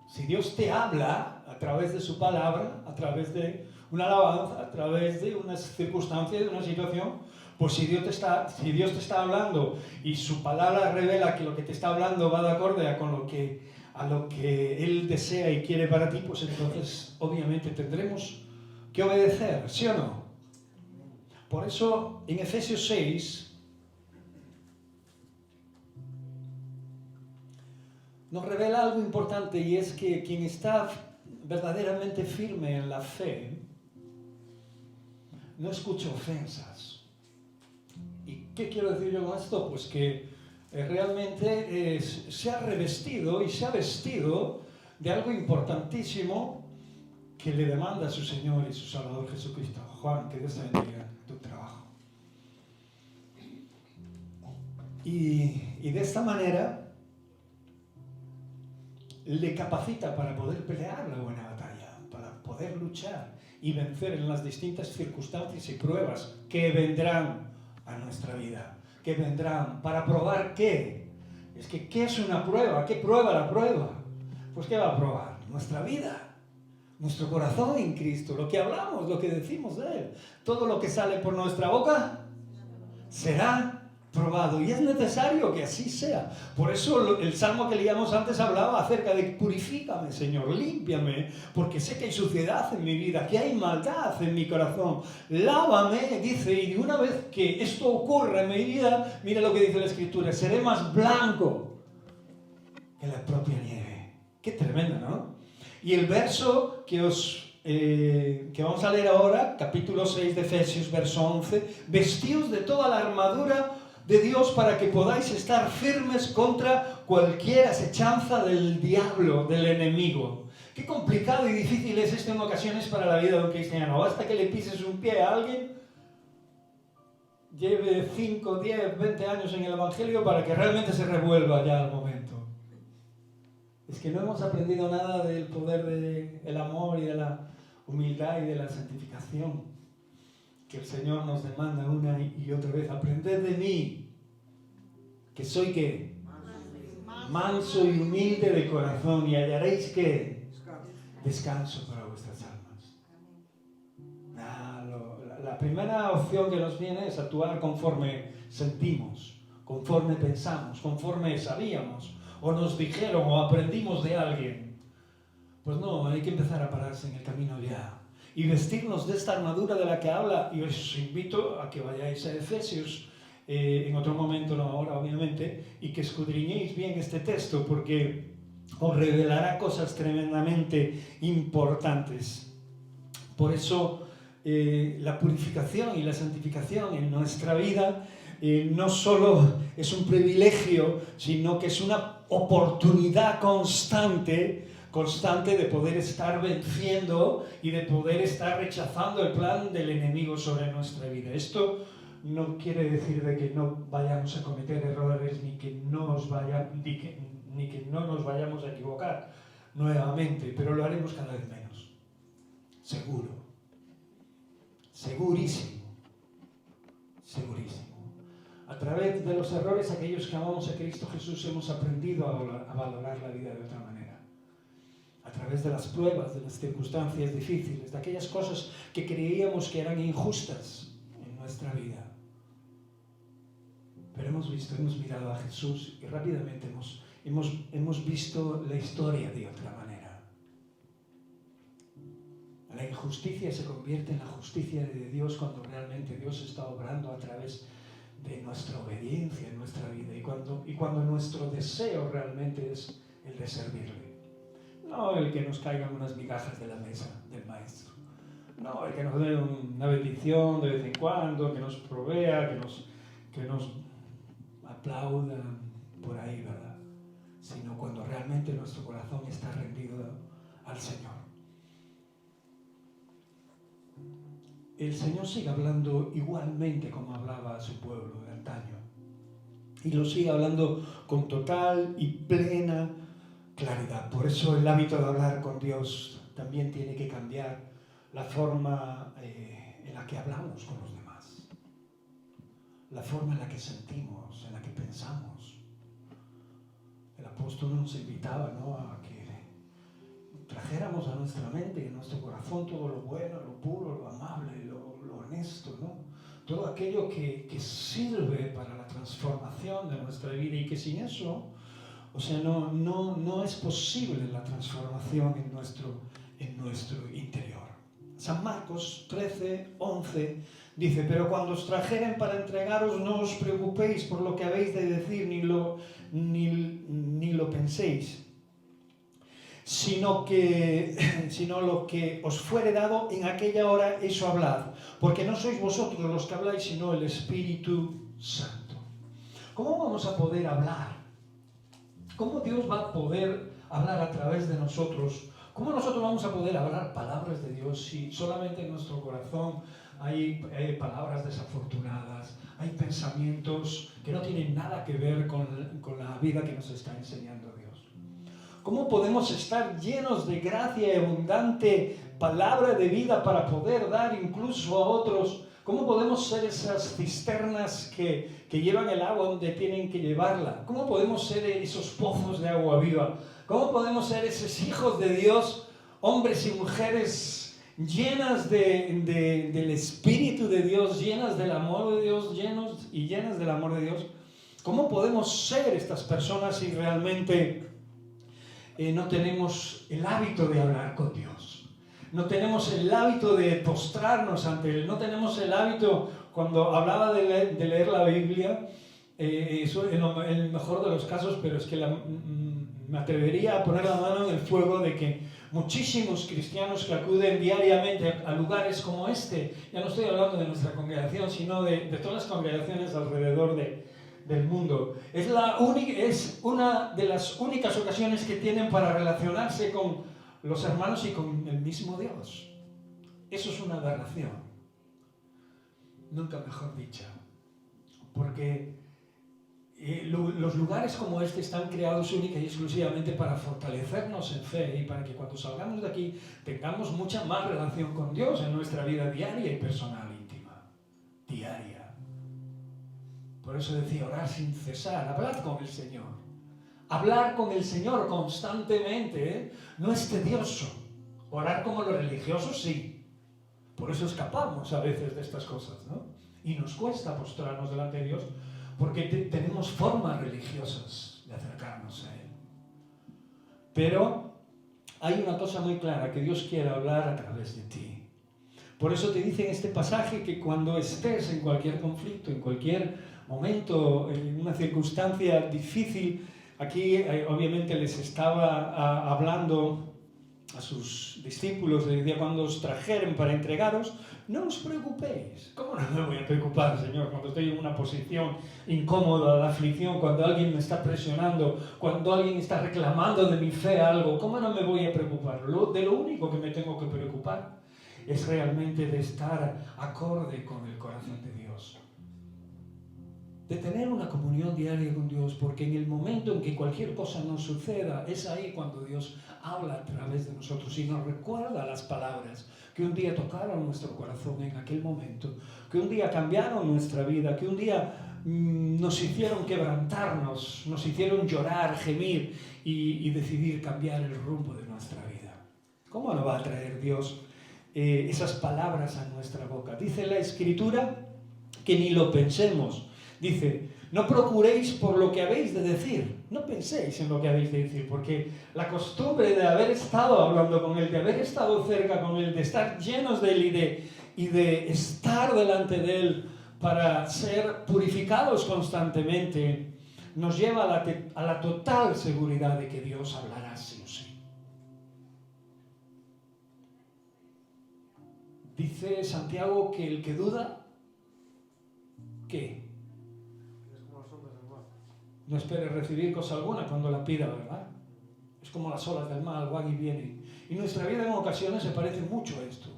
si Dios te habla a través de su palabra, a través de una alabanza, a través de una circunstancia, de una situación, pues si Dios te está hablando y su palabra revela que lo que te está hablando va de acorde a lo que Él desea y quiere para ti, pues entonces obviamente tendremos que obedecer, ¿sí o no? Por eso en Efesios 6 nos revela algo importante, y es que quien está verdaderamente firme en la fe no escucha ofensas. ¿Y qué quiero decir yo con esto? Pues que realmente se ha revestido y se ha vestido de algo importantísimo que le demanda a su Señor y su Salvador Jesucristo. Juan, que Dios te bendiga tu trabajo. Y de esta manera le capacita para poder pelear la buena batalla, para poder luchar y vencer en las distintas circunstancias y pruebas que vendrán a nuestra vida, que vendrán para probar qué. Es que ¿qué es una prueba? ¿Qué prueba la prueba? Pues ¿qué va a probar? Nuestra vida, nuestro corazón en Cristo, lo que hablamos, lo que decimos de Él. Todo lo que sale por nuestra boca será probado, y es necesario que así sea. Por eso el salmo que leíamos antes hablaba acerca de purifícame, Señor, límpiame, porque sé que hay suciedad en mi vida, que hay maldad en mi corazón. Lávame, dice, y una vez que esto ocurra en mi vida, mira lo que dice la Escritura: seré más blanco que la propia nieve. Qué tremendo, ¿no? Y el verso que vamos a leer ahora, capítulo 6 de Efesios, verso 11: vestíos de toda la armadura de Dios para que podáis estar firmes contra cualquier acechanza del diablo, del enemigo. Qué complicado y difícil es esto en ocasiones para la vida de un cristiano. Basta que le pises un pie a alguien, lleve 5, 10, 20 años en el Evangelio para que realmente se revuelva ya al momento. Es que no hemos aprendido nada del poder del amor y de la humildad y de la santificación que el Señor nos demanda una y otra vez. Aprended de mí, que soy ¿qué? Manso y humilde de corazón, y hallaréis ¿qué? Descanso para vuestras almas. La primera opción que nos viene es actuar conforme sentimos, conforme pensamos, conforme sabíamos, o nos dijeron, o aprendimos de alguien. Pues no, hay que empezar a pararse en el camino ya y vestirnos de esta armadura de la que habla. Y os invito a que vayáis a Efesios en otro momento, no ahora obviamente, y que escudriñéis bien este texto, porque os revelará cosas tremendamente importantes. Por eso la purificación y la santificación en nuestra vida no solo es un privilegio, sino que es una oportunidad constante de poder estar venciendo y de poder estar rechazando el plan del enemigo sobre nuestra vida. Esto no quiere decir de que no vayamos a cometer errores ni que no nos vayamos a equivocar nuevamente, pero lo haremos cada vez menos. Seguro. Segurísimo. Segurísimo. A través de los errores, aquellos que amamos a Cristo Jesús hemos aprendido a valorar la vida de otra manera. A través de las pruebas, de las circunstancias difíciles, de aquellas cosas que creíamos que eran injustas en nuestra vida. Pero hemos mirado a Jesús y rápidamente hemos visto la historia de otra manera. La injusticia se convierte en la justicia de Dios cuando realmente Dios está obrando a través de nuestra obediencia en nuestra vida y cuando nuestro deseo realmente es el de servirle. No el que nos caigan unas migajas de la mesa del maestro. No el que nos dé una bendición de vez en cuando, que nos provea, que nos aplauda por ahí, ¿verdad? Sino cuando realmente nuestro corazón está rendido al Señor. El Señor sigue hablando igualmente como hablaba a su pueblo de antaño. Y lo sigue hablando con total y plena claridad. Por eso el hábito de hablar con Dios también tiene que cambiar la forma en la que hablamos con los demás. La forma en la que sentimos, en la que pensamos. El apóstol nos invitaba, ¿no?, a que trajéramos a nuestra mente y a nuestro corazón todo lo bueno, lo puro, lo amable, lo honesto, ¿no? Todo aquello que sirve para la transformación de nuestra vida y que sin eso, o sea, no es posible la transformación en nuestro interior. San Marcos 13:11 dice: pero cuando os trajeren para entregaros, no os preocupéis por lo que habéis de decir, ni lo penséis, sino lo que os fuere dado en aquella hora, eso hablad, porque no sois vosotros los que habláis, sino el Espíritu Santo. ¿Cómo vamos a poder hablar? ¿Cómo Dios va a poder hablar a través de nosotros? ¿Cómo nosotros vamos a poder hablar palabras de Dios si solamente en nuestro corazón hay palabras desafortunadas, hay pensamientos que no tienen nada que ver con la vida que nos está enseñando Dios? ¿Cómo podemos estar llenos de gracia y abundante palabra de vida para poder dar incluso a otros? ¿Cómo podemos ser esas cisternas que llevan el agua donde tienen que llevarla? ¿Cómo podemos ser esos pozos de agua viva? ¿Cómo podemos ser esos hijos de Dios, hombres y mujeres llenas del Espíritu de Dios, llenas del amor de Dios, llenas del amor de Dios? ¿Cómo podemos ser estas personas si realmente no tenemos el hábito de hablar con Dios? No tenemos el hábito de postrarnos ante Él. No tenemos el hábito, cuando hablaba de leer la Biblia, eso en el mejor de los casos, pero es que me atrevería a poner la mano en el fuego de que muchísimos cristianos que acuden diariamente a lugares como este, ya no estoy hablando de nuestra congregación, sino de todas las congregaciones alrededor del mundo, es una de las únicas ocasiones que tienen para relacionarse con los hermanos y con el mismo Dios. Eso es una aberración, nunca mejor dicha, porque los lugares como este están creados única y exclusivamente para fortalecernos en fe y para que cuando salgamos de aquí tengamos mucha más relación con Dios en nuestra vida diaria y personal, íntima, diaria. Por eso decía, orar sin cesar, hablad con el Señor. Hablar con el Señor constantemente no es tedioso. Orar como los religiosos, sí. Por eso escapamos a veces de estas cosas, ¿no? Y nos cuesta postrarnos delante de Dios porque tenemos formas religiosas de acercarnos a Él. Pero hay una cosa muy clara, que Dios quiere hablar a través de ti. Por eso te dice en este pasaje que cuando estés en cualquier conflicto, en cualquier momento, en una circunstancia difícil, aquí obviamente les estaba hablando a sus discípulos, le decía, cuando os trajeren para entregaros, no os preocupéis. ¿Cómo no me voy a preocupar, Señor, cuando estoy en una posición incómoda, de aflicción, cuando alguien me está presionando, cuando alguien está reclamando de mi fe algo? ¿Cómo no me voy a preocupar? De lo único que me tengo que preocupar es realmente de estar acorde con el corazón de Dios. De tener una comunión diaria con Dios, porque en el momento en que cualquier cosa nos suceda, es ahí cuando Dios habla a través de nosotros y nos recuerda las palabras que un día tocaron nuestro corazón en aquel momento, que un día cambiaron nuestra vida, que un día nos hicieron quebrantarnos, nos hicieron llorar, gemir y decidir cambiar el rumbo de nuestra vida. ¿Cómo no va a traer Dios esas palabras a nuestra boca? Dice la Escritura que ni lo pensemos. Dice, no procuréis por lo que habéis de decir, no penséis en lo que habéis de decir, porque la costumbre de haber estado hablando con Él, de haber estado cerca con Él, de estar llenos de Él y de estar delante de Él para ser purificados constantemente, nos lleva a la total seguridad de que Dios hablará sí o sí. Dice Santiago que el que duda, ¿qué? No espere recibir cosa alguna cuando la pida, ¿verdad? Es como las olas del mar, van y vienen. Y nuestra vida en ocasiones se parece mucho a esto.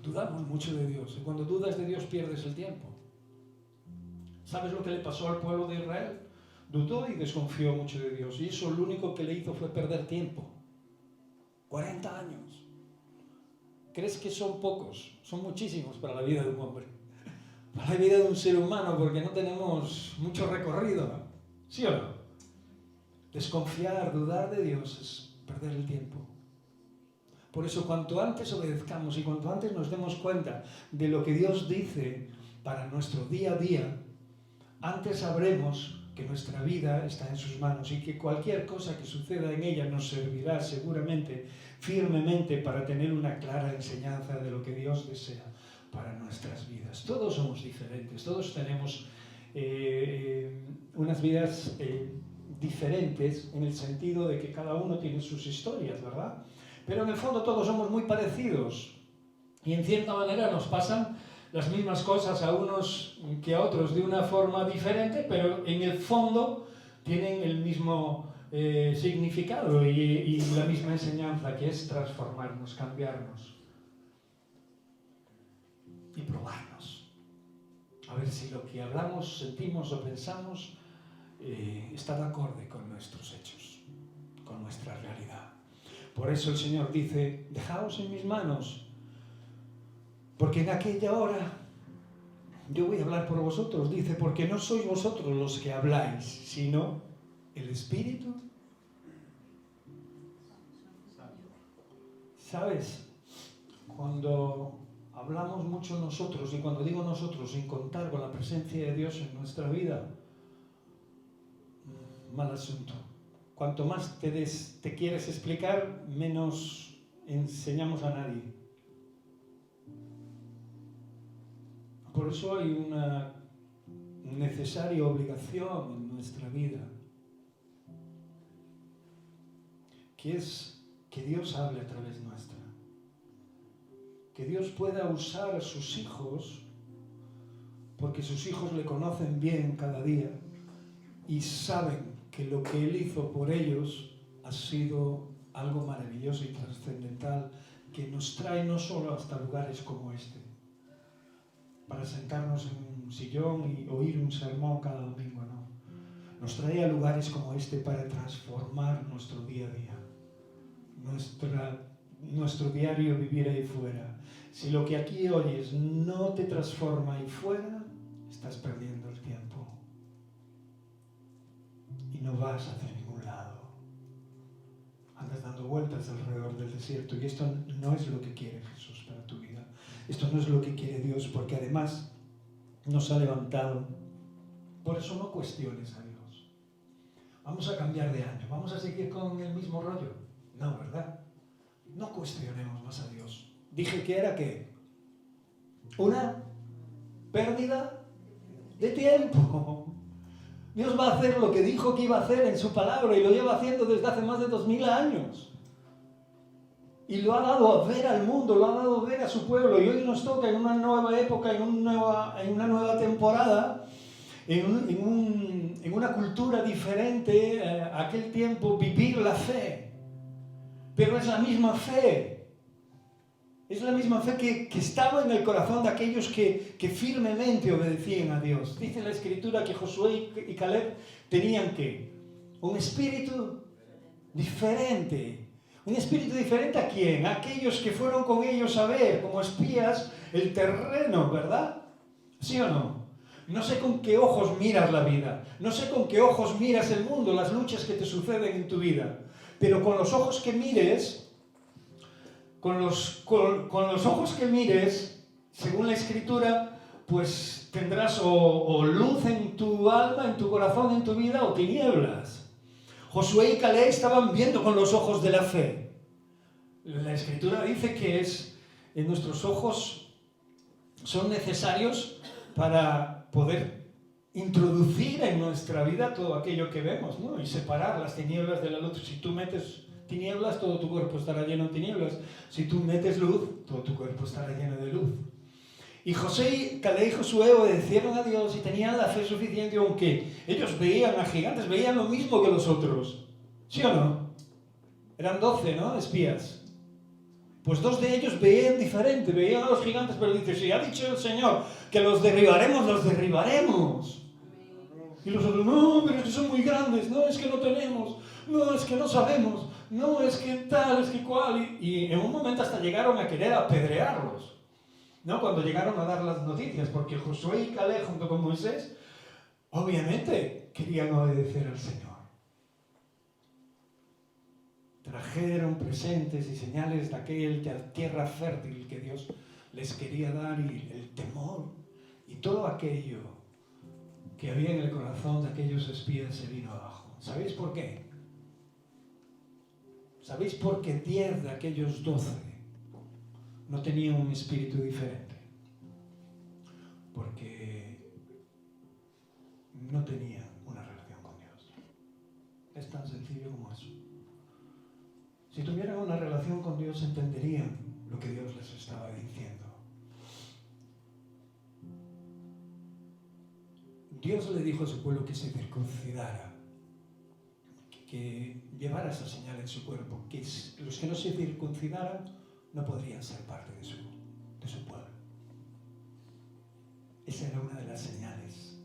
Dudamos mucho de Dios. Y cuando dudas de Dios pierdes el tiempo. ¿Sabes lo que le pasó al pueblo de Israel? Dudó y desconfió mucho de Dios. Y eso lo único que le hizo fue perder tiempo. 40 años. ¿Crees que son pocos? Son muchísimos para la vida de un hombre. Para la vida de un ser humano, porque no tenemos mucho recorrido, ¿no? ¿Sí o no? Desconfiar, dudar de Dios es perder el tiempo. Por eso, cuanto antes obedezcamos y cuanto antes nos demos cuenta de lo que Dios dice para nuestro día a día, antes sabremos que nuestra vida está en sus manos y que cualquier cosa que suceda en ella nos servirá seguramente, firmemente, para tener una clara enseñanza de lo que Dios desea para nuestras vidas. Todos somos diferentes, todos tenemos unas vidas diferentes en el sentido de que cada uno tiene sus historias, ¿verdad? Pero en el fondo todos somos muy parecidos y en cierta manera nos pasan las mismas cosas a unos que a otros de una forma diferente, pero en el fondo tienen el mismo significado y la misma enseñanza, que es transformarnos, cambiarnos y probarnos. A ver si lo que hablamos, sentimos o pensamos está de acorde con nuestros hechos, con nuestra realidad. Por eso el Señor dice, dejaos en mis manos, porque en aquella hora yo voy a hablar por vosotros. Dice, porque no sois vosotros los que habláis, sino el Espíritu. ¿Sabes? Cuando hablamos mucho nosotros, y cuando digo nosotros, sin contar con la presencia de Dios en nuestra vida, mal asunto. Cuanto más te quieres explicar, menos enseñamos a nadie. Por eso hay una necesaria obligación en nuestra vida, que es que Dios hable a través nuestra. Que Dios pueda usar a sus hijos, porque sus hijos le conocen bien cada día y saben que lo que Él hizo por ellos ha sido algo maravilloso y trascendental, que nos trae no solo hasta lugares como este, para sentarnos en un sillón y oír un sermón cada domingo, no. Nos trae a lugares como este para transformar nuestro día a día, nuestro diario vivir ahí fuera. Si lo que aquí oyes no te transforma ahí fuera, estás perdiendo el tiempo y no vas hacia ningún lado. Andas dando vueltas alrededor del desierto, y esto no es lo que quiere Jesús para tu vida. Esto no es lo que quiere Dios, porque además nos ha levantado. Por eso no cuestiones a Dios. Vamos a cambiar de año, vamos a seguir con el mismo rollo. No, ¿verdad? No cuestionemos más a Dios. Dije que era ¿qué? Una pérdida de tiempo. Dios va a hacer lo que dijo que iba a hacer en su palabra y lo lleva haciendo desde hace más de 2000 años. y lo ha dado a ver al mundo, lo ha dado a ver a su pueblo. Y hoy nos toca en una nueva época, en una nueva temporada, en una cultura diferente a aquel tiempo, vivir la fe. Pero es la misma fe. Es la misma fe que estaba en el corazón de aquellos que firmemente obedecían a Dios. Dice la Escritura que Josué y Caleb tenían ¿qué? Un espíritu diferente. ¿Un espíritu diferente a quién? A aquellos que fueron con ellos a ver, como espías, el terreno, ¿verdad? ¿Sí o no? No sé con qué ojos miras la vida. No sé con qué ojos miras el mundo, las luchas que te suceden en tu vida. Pero con los ojos que mires... Con los ojos que mires, según la Escritura, pues tendrás o luz en tu alma, en tu corazón, en tu vida, o tinieblas. Josué y Caleb estaban viendo con los ojos de la fe. La Escritura dice que nuestros ojos son necesarios para poder introducir en nuestra vida todo aquello que vemos, ¿no? Y separar las tinieblas de la luz. Si tú metes tinieblas, todo tu cuerpo estará lleno de tinieblas. Si tú metes luz, todo tu cuerpo estará lleno de luz. Y Caleb y Josué obedecieron a Dios y tenían la fe suficiente, aunque ellos veían a gigantes, veían lo mismo que los otros. ¿Sí o no? Eran 12, ¿no? Espías. Pues 2 de ellos veían diferente, veían a los gigantes, pero dice, si ha dicho el Señor que los derribaremos, los derribaremos. Y los otros, no, pero es que son muy grandes, no, es que no tenemos, no, es que no sabemos, no, es que tal, es que cual. Y en un momento hasta llegaron a querer apedrearlos, ¿no? Cuando llegaron a dar las noticias, porque Josué y Caleb junto con Moisés, obviamente querían obedecer al Señor. Trajeron presentes y señales de aquella tierra fértil que Dios les quería dar, y el temor y todo aquello que había en el corazón de aquellos espías se vino abajo. ¿Sabéis por qué? ¿Sabéis por qué 10 de aquellos 12 no tenían un espíritu diferente? Porque no tenían una relación con Dios. Es tan sencillo como eso. Si tuvieran una relación con Dios, entenderían lo que Dios les estaba diciendo. Dios le dijo a su pueblo que se circuncidara, que llevara esa señal en su cuerpo, que los que no se circuncidaran no podrían ser parte de su pueblo. Esa era una de las señales.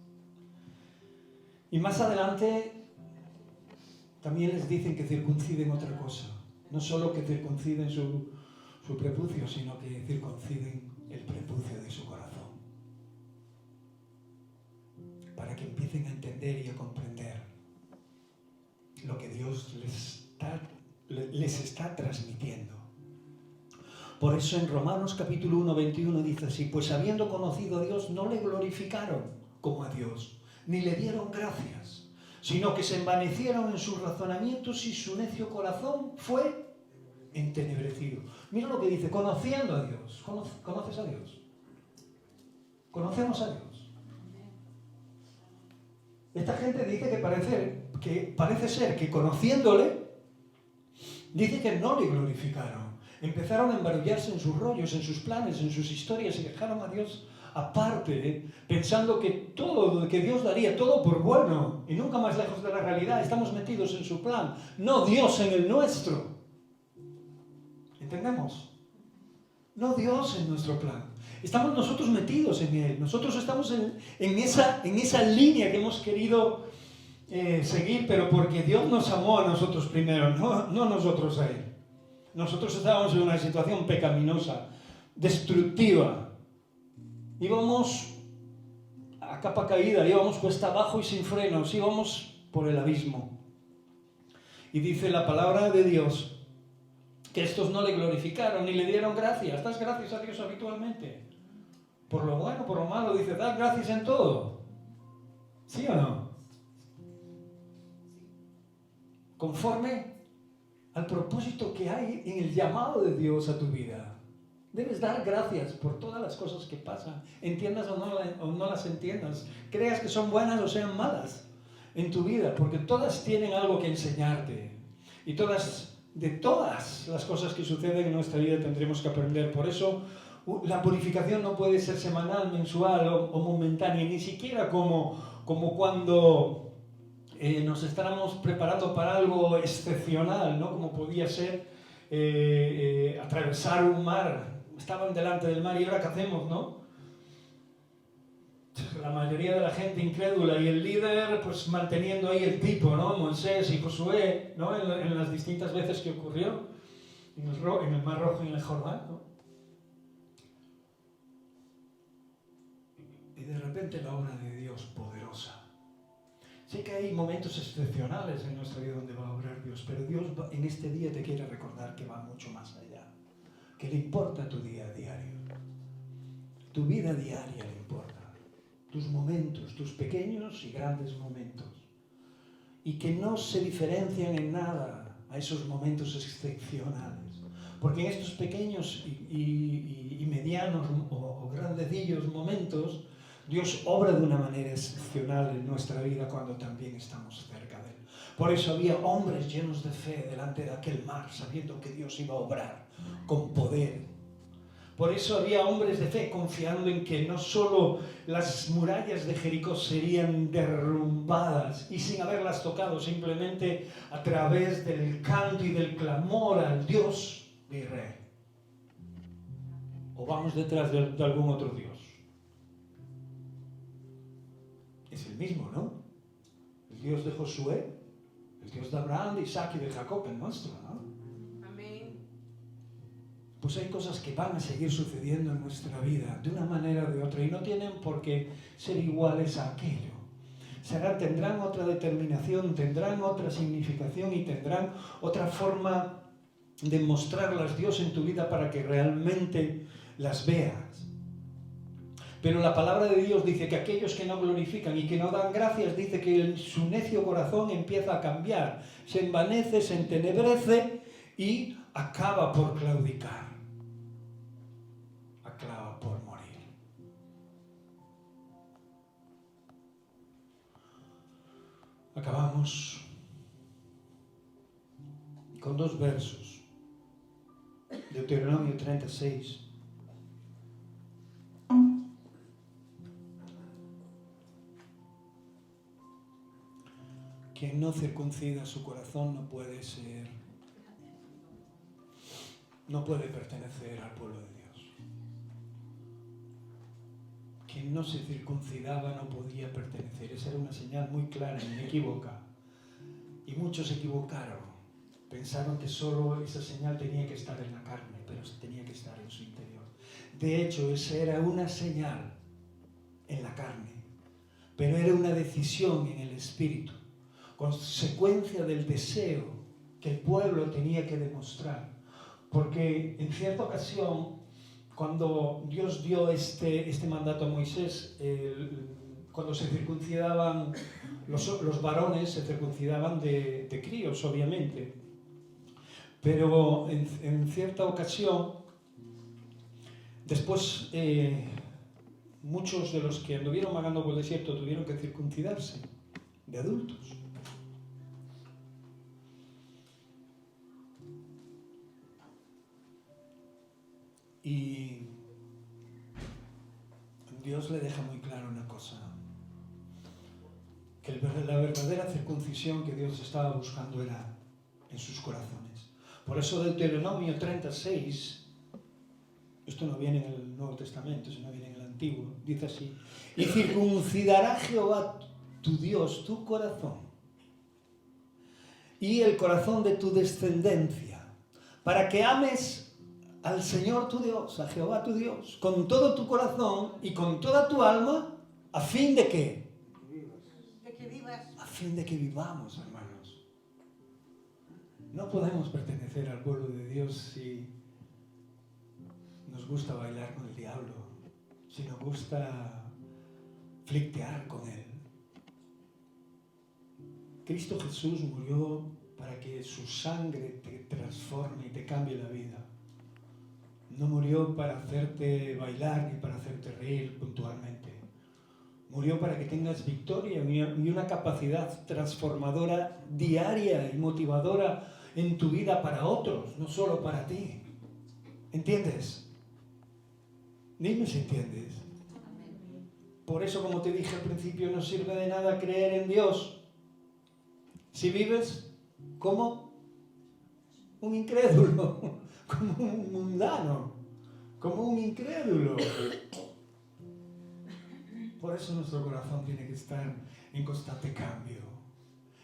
Y más adelante también les dicen que circunciden otra cosa. No solo que circunciden su prepucio, sino que circunciden el prepucio de su corazón. Para que empiecen a entender y a comprender lo que Dios les está transmitiendo. Por eso en Romanos capítulo 1, 21 dice así: pues habiendo conocido a Dios, no le glorificaron como a Dios, ni le dieron gracias, sino que se envanecieron en sus razonamientos y su necio corazón fue entenebrecido. Mira lo que dice: conociendo a Dios. ¿Conoces a Dios? ¿Conocemos a Dios? Esta gente dice que parece ser que conociéndole, dice que no le glorificaron. Empezaron a embarullarse en sus rollos, en sus planes, en sus historias, y dejaron a Dios aparte, pensando que todo lo que Dios daría, todo por bueno, y nunca más lejos de la realidad. Estamos metidos en su plan, no Dios en el nuestro. ¿Entendemos? No Dios en nuestro plan. Estamos nosotros metidos en Él. Nosotros estamos en esa línea que hemos querido seguir, pero porque Dios nos amó a nosotros primero, no nosotros a Él. Nosotros estábamos en una situación pecaminosa, destructiva. Íbamos a capa caída, íbamos cuesta abajo y sin frenos, íbamos por el abismo. Y dice la palabra de Dios que estos no le glorificaron ni le dieron gracias. Das gracias a Dios habitualmente. Por lo bueno, por lo malo, dice, dad gracias en todo. ¿Sí o no? Conforme al propósito que hay en el llamado de Dios a tu vida. Debes dar gracias por todas las cosas que pasan, entiendas o no las entiendas, creas que son buenas o sean malas en tu vida, porque todas tienen algo que enseñarte y todas de todas las cosas que suceden en nuestra vida tendremos que aprender. Por eso la purificación no puede ser semanal, mensual o momentánea, ni siquiera como cuando nos estábamos preparando para algo excepcional, ¿no? Como podía ser atravesar un mar. Estaban delante del mar y ahora ¿qué hacemos, no? La mayoría de la gente incrédula y el líder pues manteniendo ahí el tipo, ¿no? Moisés y Josué, ¿no? En las distintas veces que ocurrió en el Mar Rojo y en el Jordán, ¿no? Y de repente la obra de Dios poderosa. Sé que hay momentos excepcionales en nuestra vida donde va a obrar Dios, pero Dios en este día te quiere recordar que va mucho más allá, que le importa tu día a diario, tu vida diaria le importa, tus momentos, tus pequeños y grandes momentos, y que no se diferencian en nada a esos momentos excepcionales, porque en estos pequeños y medianos o grandecillos momentos Dios obra de una manera excepcional en nuestra vida cuando también estamos cerca de Él. Por eso había hombres llenos de fe delante de aquel mar, sabiendo que Dios iba a obrar con poder. Por eso había hombres de fe confiando en que no solo las murallas de Jericó serían derrumbadas y sin haberlas tocado, simplemente a través del canto y del clamor al Dios de Israel. ¿O vamos detrás de algún otro Dios? Es el mismo, ¿no? El Dios de Josué, el Dios de Abraham, de Isaac y de Jacob, el nuestro, ¿no? Amén. Pues hay cosas que van a seguir sucediendo en nuestra vida de una manera o de otra y no tienen por qué ser iguales a aquello. Tendrán otra determinación, tendrán otra significación y tendrán otra forma de mostrarlas Dios en tu vida para que realmente las veas. Pero la palabra de Dios dice que aquellos que no glorifican y que no dan gracias, dice que su necio corazón empieza a cambiar, se envanece, se entenebrece y acaba por claudicar, acaba por morir. Acabamos con 2 versos, Deuteronomio 36. Quien no circuncida su corazón no puede pertenecer al pueblo de Dios. Quien no se circuncidaba no podía pertenecer. Esa era una señal muy clara, inequívoca. Y muchos se equivocaron. Pensaron que solo esa señal tenía que estar en la carne, pero tenía que estar en su interior. De hecho, esa era una señal en la carne, pero era una decisión en el espíritu, consecuencia del deseo que el pueblo tenía que demostrar. Porque en cierta ocasión, cuando Dios dio este mandato a Moisés, cuando se circuncidaban los varones, se circuncidaban de críos, obviamente. Pero en cierta ocasión, después muchos de los que anduvieron vagando por el desierto tuvieron que circuncidarse de adultos. Y Dios le deja muy claro una cosa, que la verdadera circuncisión que Dios estaba buscando era en sus corazones. Por eso Deuteronomio 36, esto no viene en el Nuevo Testamento, sino viene en el Antiguo, dice así: y circuncidará Jehová tu Dios tu corazón y el corazón de tu descendencia, para que ames al Señor tu Dios, a Jehová tu Dios, con todo tu corazón y con toda tu alma, ¿a fin de qué? De que vivas. A fin de que vivamos, hermanos. No podemos pertenecer al pueblo de Dios si nos gusta bailar con el diablo, si nos gusta flirtear con él. Cristo Jesús murió para que su sangre te transforme y te cambie la vida. No murió para hacerte bailar ni para hacerte reír puntualmente. Murió para que tengas victoria y una capacidad transformadora diaria y motivadora en tu vida para otros, no solo para ti. ¿Entiendes? Dime si entiendes. Por eso, como te dije al principio, no sirve de nada creer en Dios si vives como un incrédulo, como un mundano, como un incrédulo. Por eso nuestro corazón tiene que estar en constante cambio,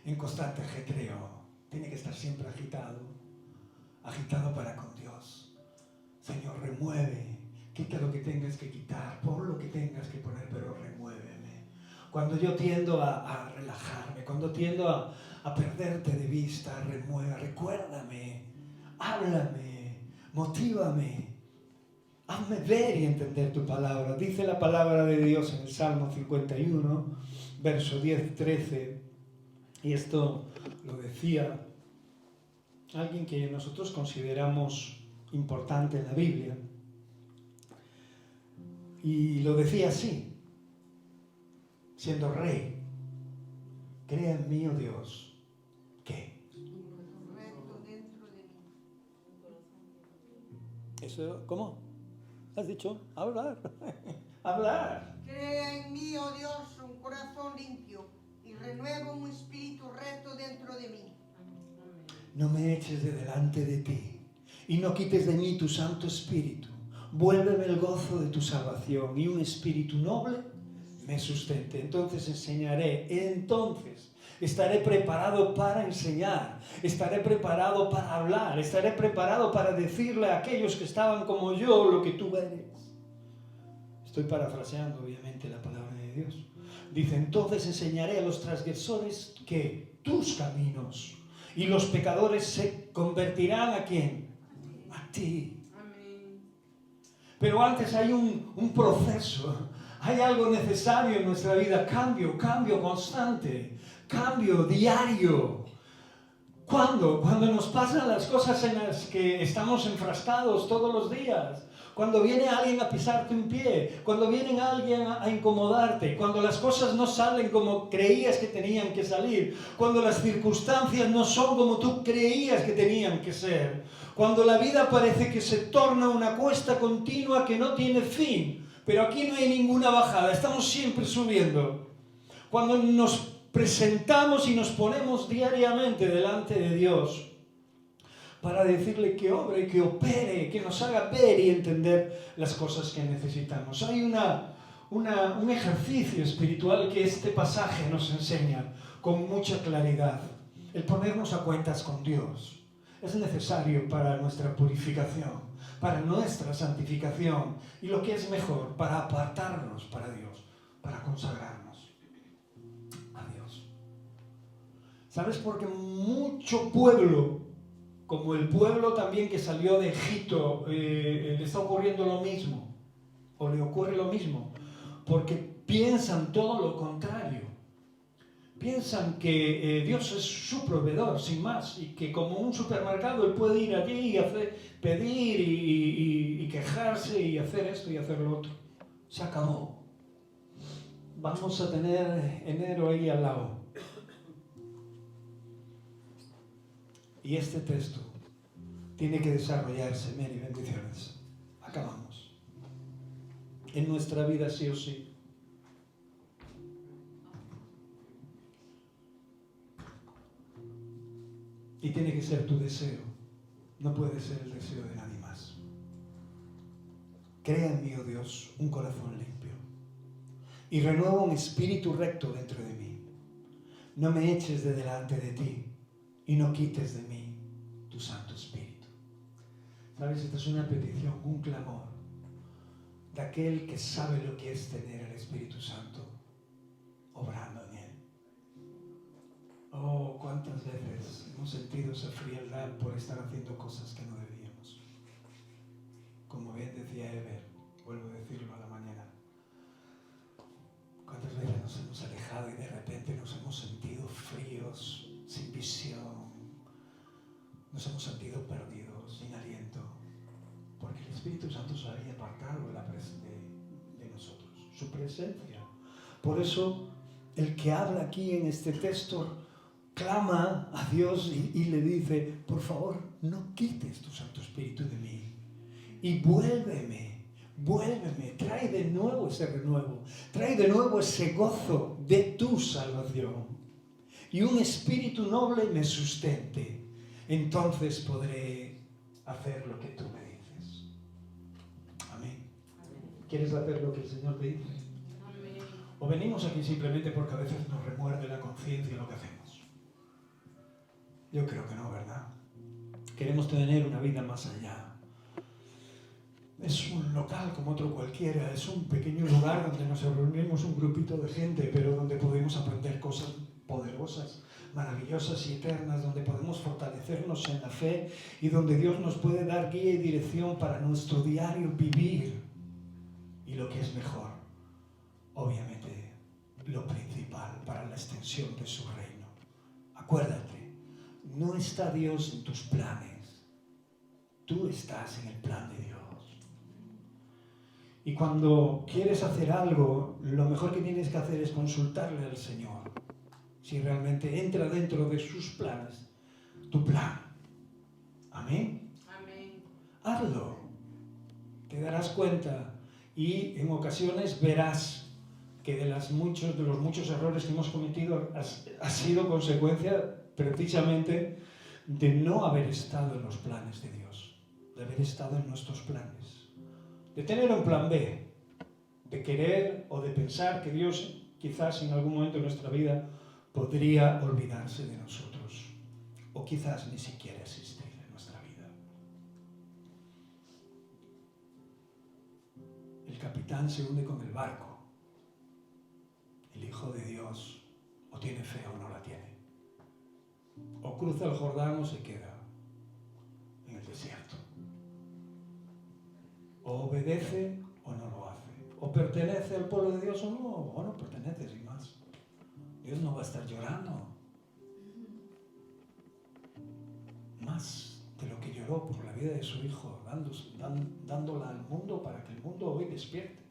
en constante ajetreo. Tiene que estar siempre agitado, agitado para con Dios. Señor, remueve, quita lo que tengas que quitar, pon lo que tengas que poner, pero remuéveme. Cuando yo tiendo a relajarme, cuando tiendo a perderte de vista, recuérdame, háblame, motívame. Hazme ver y entender tu palabra. Dice la palabra de Dios en el Salmo 51, verso 10-13, y esto lo decía alguien que nosotros consideramos importante en la Biblia, y lo decía así, siendo rey: crea en mí, oh Dios, ¿qué? Recto dentro de mí. ¿Eso cómo? ¿Has dicho? Hablar. Hablar. Crea en mí, oh Dios, un corazón limpio y renueva un espíritu recto dentro de mí. No me eches de delante de ti y no quites de mí tu Santo Espíritu. Vuélveme el gozo de tu salvación y un espíritu noble me sustente. Entonces estaré preparado para enseñar, estaré preparado para hablar, estaré preparado para decirle a aquellos que estaban como yo lo que tú eres. Estoy parafraseando obviamente la palabra de Dios. Dice: entonces enseñaré a los transgresores que tus caminos, y los pecadores se convertirán ¿a quién? A ti. Amén. Pero antes hay un proceso, hay algo necesario en nuestra vida, cambio constante, cambio diario. ¿Cuándo? Cuando nos pasan las cosas en las que estamos enfrascados todos los días. Cuando viene alguien a pisarte un pie, cuando viene alguien a incomodarte, cuando las cosas no salen como creías que tenían que salir, cuando las circunstancias no son como tú creías que tenían que ser, cuando la vida parece que se torna una cuesta continua que no tiene fin, pero aquí no hay ninguna bajada, estamos siempre subiendo. Cuando nos presentamos y nos ponemos diariamente delante de Dios para decirle que obre, que opere, que nos haga ver y entender las cosas que necesitamos. Hay un ejercicio espiritual que este pasaje nos enseña con mucha claridad. El ponernos a cuentas con Dios es necesario para nuestra purificación, para nuestra santificación y, lo que es mejor, para apartarnos para Dios, para consagrarnos a Dios. ¿Sabes? Porque mucho pueblo, como el pueblo también que salió de Egipto, le está ocurriendo lo mismo, o le ocurre lo mismo, porque piensan todo lo contrario. Piensan que Dios es su proveedor, sin más, y que como un supermercado Él puede ir allí y pedir y quejarse y hacer esto y hacer lo otro. Se acabó. Vamos a tener enero ahí al lado. Y este texto tiene que desarrollarse, Mary, bendiciones. Acabamos. En nuestra vida sí o sí. Y tiene que ser tu deseo. No puede ser el deseo de nadie más. Crea en mí, oh Dios, un corazón limpio. Y renueva un espíritu recto dentro de mí. No me eches de delante de ti y no quites de mí tu Santo Espíritu. ¿Sabes? Esta es una petición, un clamor de aquel que sabe lo que es tener el Espíritu Santo obrando en él. Oh, cuántas veces hemos sentido esa frialdad por estar haciendo cosas que no debíamos. Como bien decía Ever, vuelvo a decirlo a la mañana, cuántas veces nos hemos alejado y de repente nos hemos sentido fríos, sin visión, nos hemos sentido perdidos, sin aliento, porque el Espíritu Santo se había apartado de nosotros, su presencia. Por eso el que habla aquí en este texto clama a Dios y le dice, por favor, no quites tu Santo Espíritu de mí y vuélveme, trae de nuevo ese renuevo, trae de nuevo ese gozo de tu salvación y un espíritu noble me sustente. Entonces podré hacer lo que tú me dices. Amén. ¿Quieres hacer lo que el Señor te dice? Amén. ¿O venimos aquí simplemente porque a veces nos remuerde la conciencia lo que hacemos? Yo creo que no, ¿verdad? Queremos tener una vida más allá. Es un local como otro cualquiera, es un pequeño lugar donde nos reunimos un grupito de gente, pero donde podemos aprender cosas poderosas, maravillosas y eternas, donde podemos fortalecernos en la fe y donde Dios nos puede dar guía y dirección para nuestro diario vivir. Y lo que es mejor, obviamente, lo principal para la extensión de su reino. Acuérdate, no está Dios en tus planes, tú estás en el plan de Dios. Y cuando quieres hacer algo, lo mejor que tienes que hacer es consultarle al Señor. Si realmente entra dentro de sus planes, tu plan. Amén. Amén. Hazlo. Te darás cuenta y en ocasiones verás que de los muchos errores que hemos cometido ha sido consecuencia precisamente de no haber estado en los planes de Dios, de haber estado en nuestros planes, de tener un plan B, de querer o de pensar que Dios quizás en algún momento de nuestra vida podría olvidarse de nosotros o quizás ni siquiera existir en nuestra vida. El capitán se hunde con el barco. El Hijo de Dios o tiene fe o no la tiene. O cruza el Jordán o se queda en el desierto. O obedece o no lo hace. O pertenece al pueblo de Dios o no pertenece, sin más. Dios no va a estar llorando más de lo que lloró por la vida de su Hijo, dándola al mundo para que el mundo hoy despierte.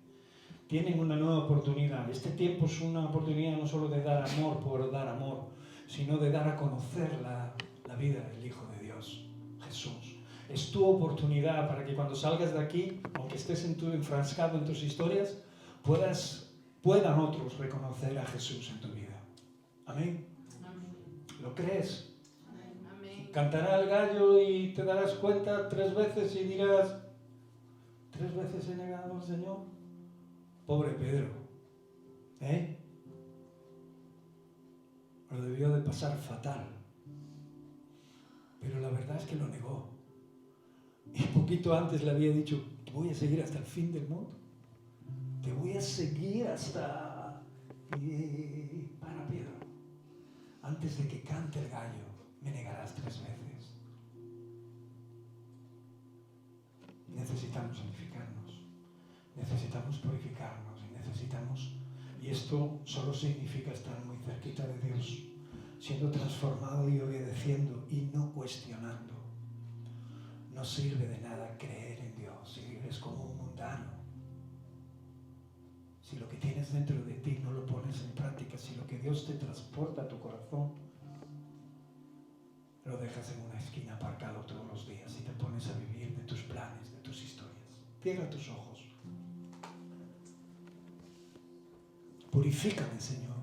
Tienen una nueva oportunidad. Este tiempo es una oportunidad no solo de dar amor por dar amor, sino de dar a conocer la vida del Hijo de Dios, Jesús. Es tu oportunidad para que cuando salgas de aquí, aunque estés enfrascado en tus historias, puedan otros reconocer a Jesús en tu vida. Amén. Amén. ¿Lo crees? Amén. Cantará el gallo y te darás cuenta 3 veces y dirás, 3 veces he negado al Señor. Pobre Pedro, Lo debió de pasar fatal. Pero la verdad es que lo negó. Y poquito antes le había dicho, te voy a seguir hasta el fin del mundo. Te voy a seguir hasta... Y para Pedro, antes de que cante el gallo, me negarás 3 veces. Necesitamos unificarnos, necesitamos purificarnos y esto solo significa estar muy cerquita de Dios, siendo transformado y obedeciendo y no cuestionando. No sirve de nada creer en Dios si vives como un mundano. Si lo que tienes dentro de ti no lo pones en práctica, si lo que Dios te transporta a tu corazón, lo dejas en una esquina aparcado todos los días y te pones a vivir de tus planes, de tus historias. Cierra tus ojos. Purifícame, Señor.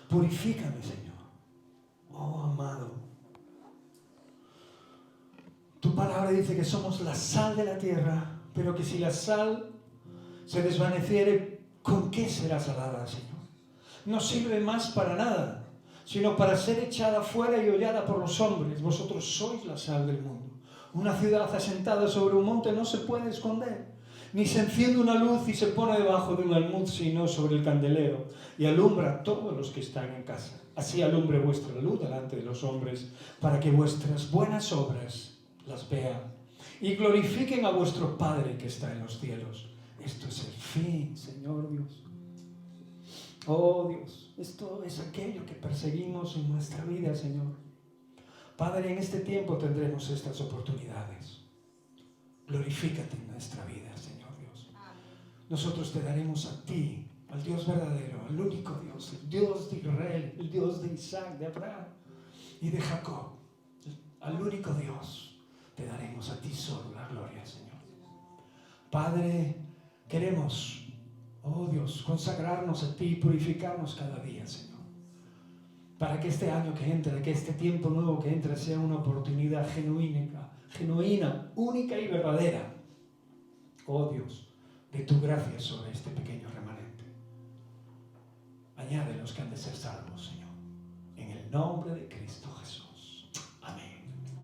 Purifícame, Señor. Oh, amado. Tu palabra dice que somos la sal de la tierra, pero que si la sal se desvaneciere, ¿con qué será salada, Señor? No sirve más para nada, sino para ser echada fuera y hollada por los hombres. Vosotros sois la sal del mundo. Una ciudad asentada sobre un monte no se puede esconder, ni se enciende una luz y se pone debajo de un almud, sino sobre el candelero, y alumbra a todos los que están en casa. Así alumbre vuestra luz delante de los hombres, para que vuestras buenas obras las vean y glorifiquen a vuestro Padre que está en los cielos. Esto es el fin, Señor Dios. Oh Dios, esto es aquello que perseguimos en nuestra vida, Señor. Padre, en este tiempo tendremos estas oportunidades. Glorifícate en nuestra vida, Señor Dios. Nosotros te daremos a ti al Dios verdadero, al único Dios, el Dios de Israel, el Dios de Isaac, de Abraham y de Jacob, al único Dios, te daremos a ti solo la gloria, Señor. Padre, queremos, oh Dios, consagrarnos a ti y purificarnos cada día, Señor, para que este año que entre, que este tiempo nuevo que entre sea una oportunidad genuina, única y verdadera, oh Dios, de tu gracia sobre este pequeño remanente. Añade los que han de ser salvos, Señor, en el nombre de Cristo Jesús.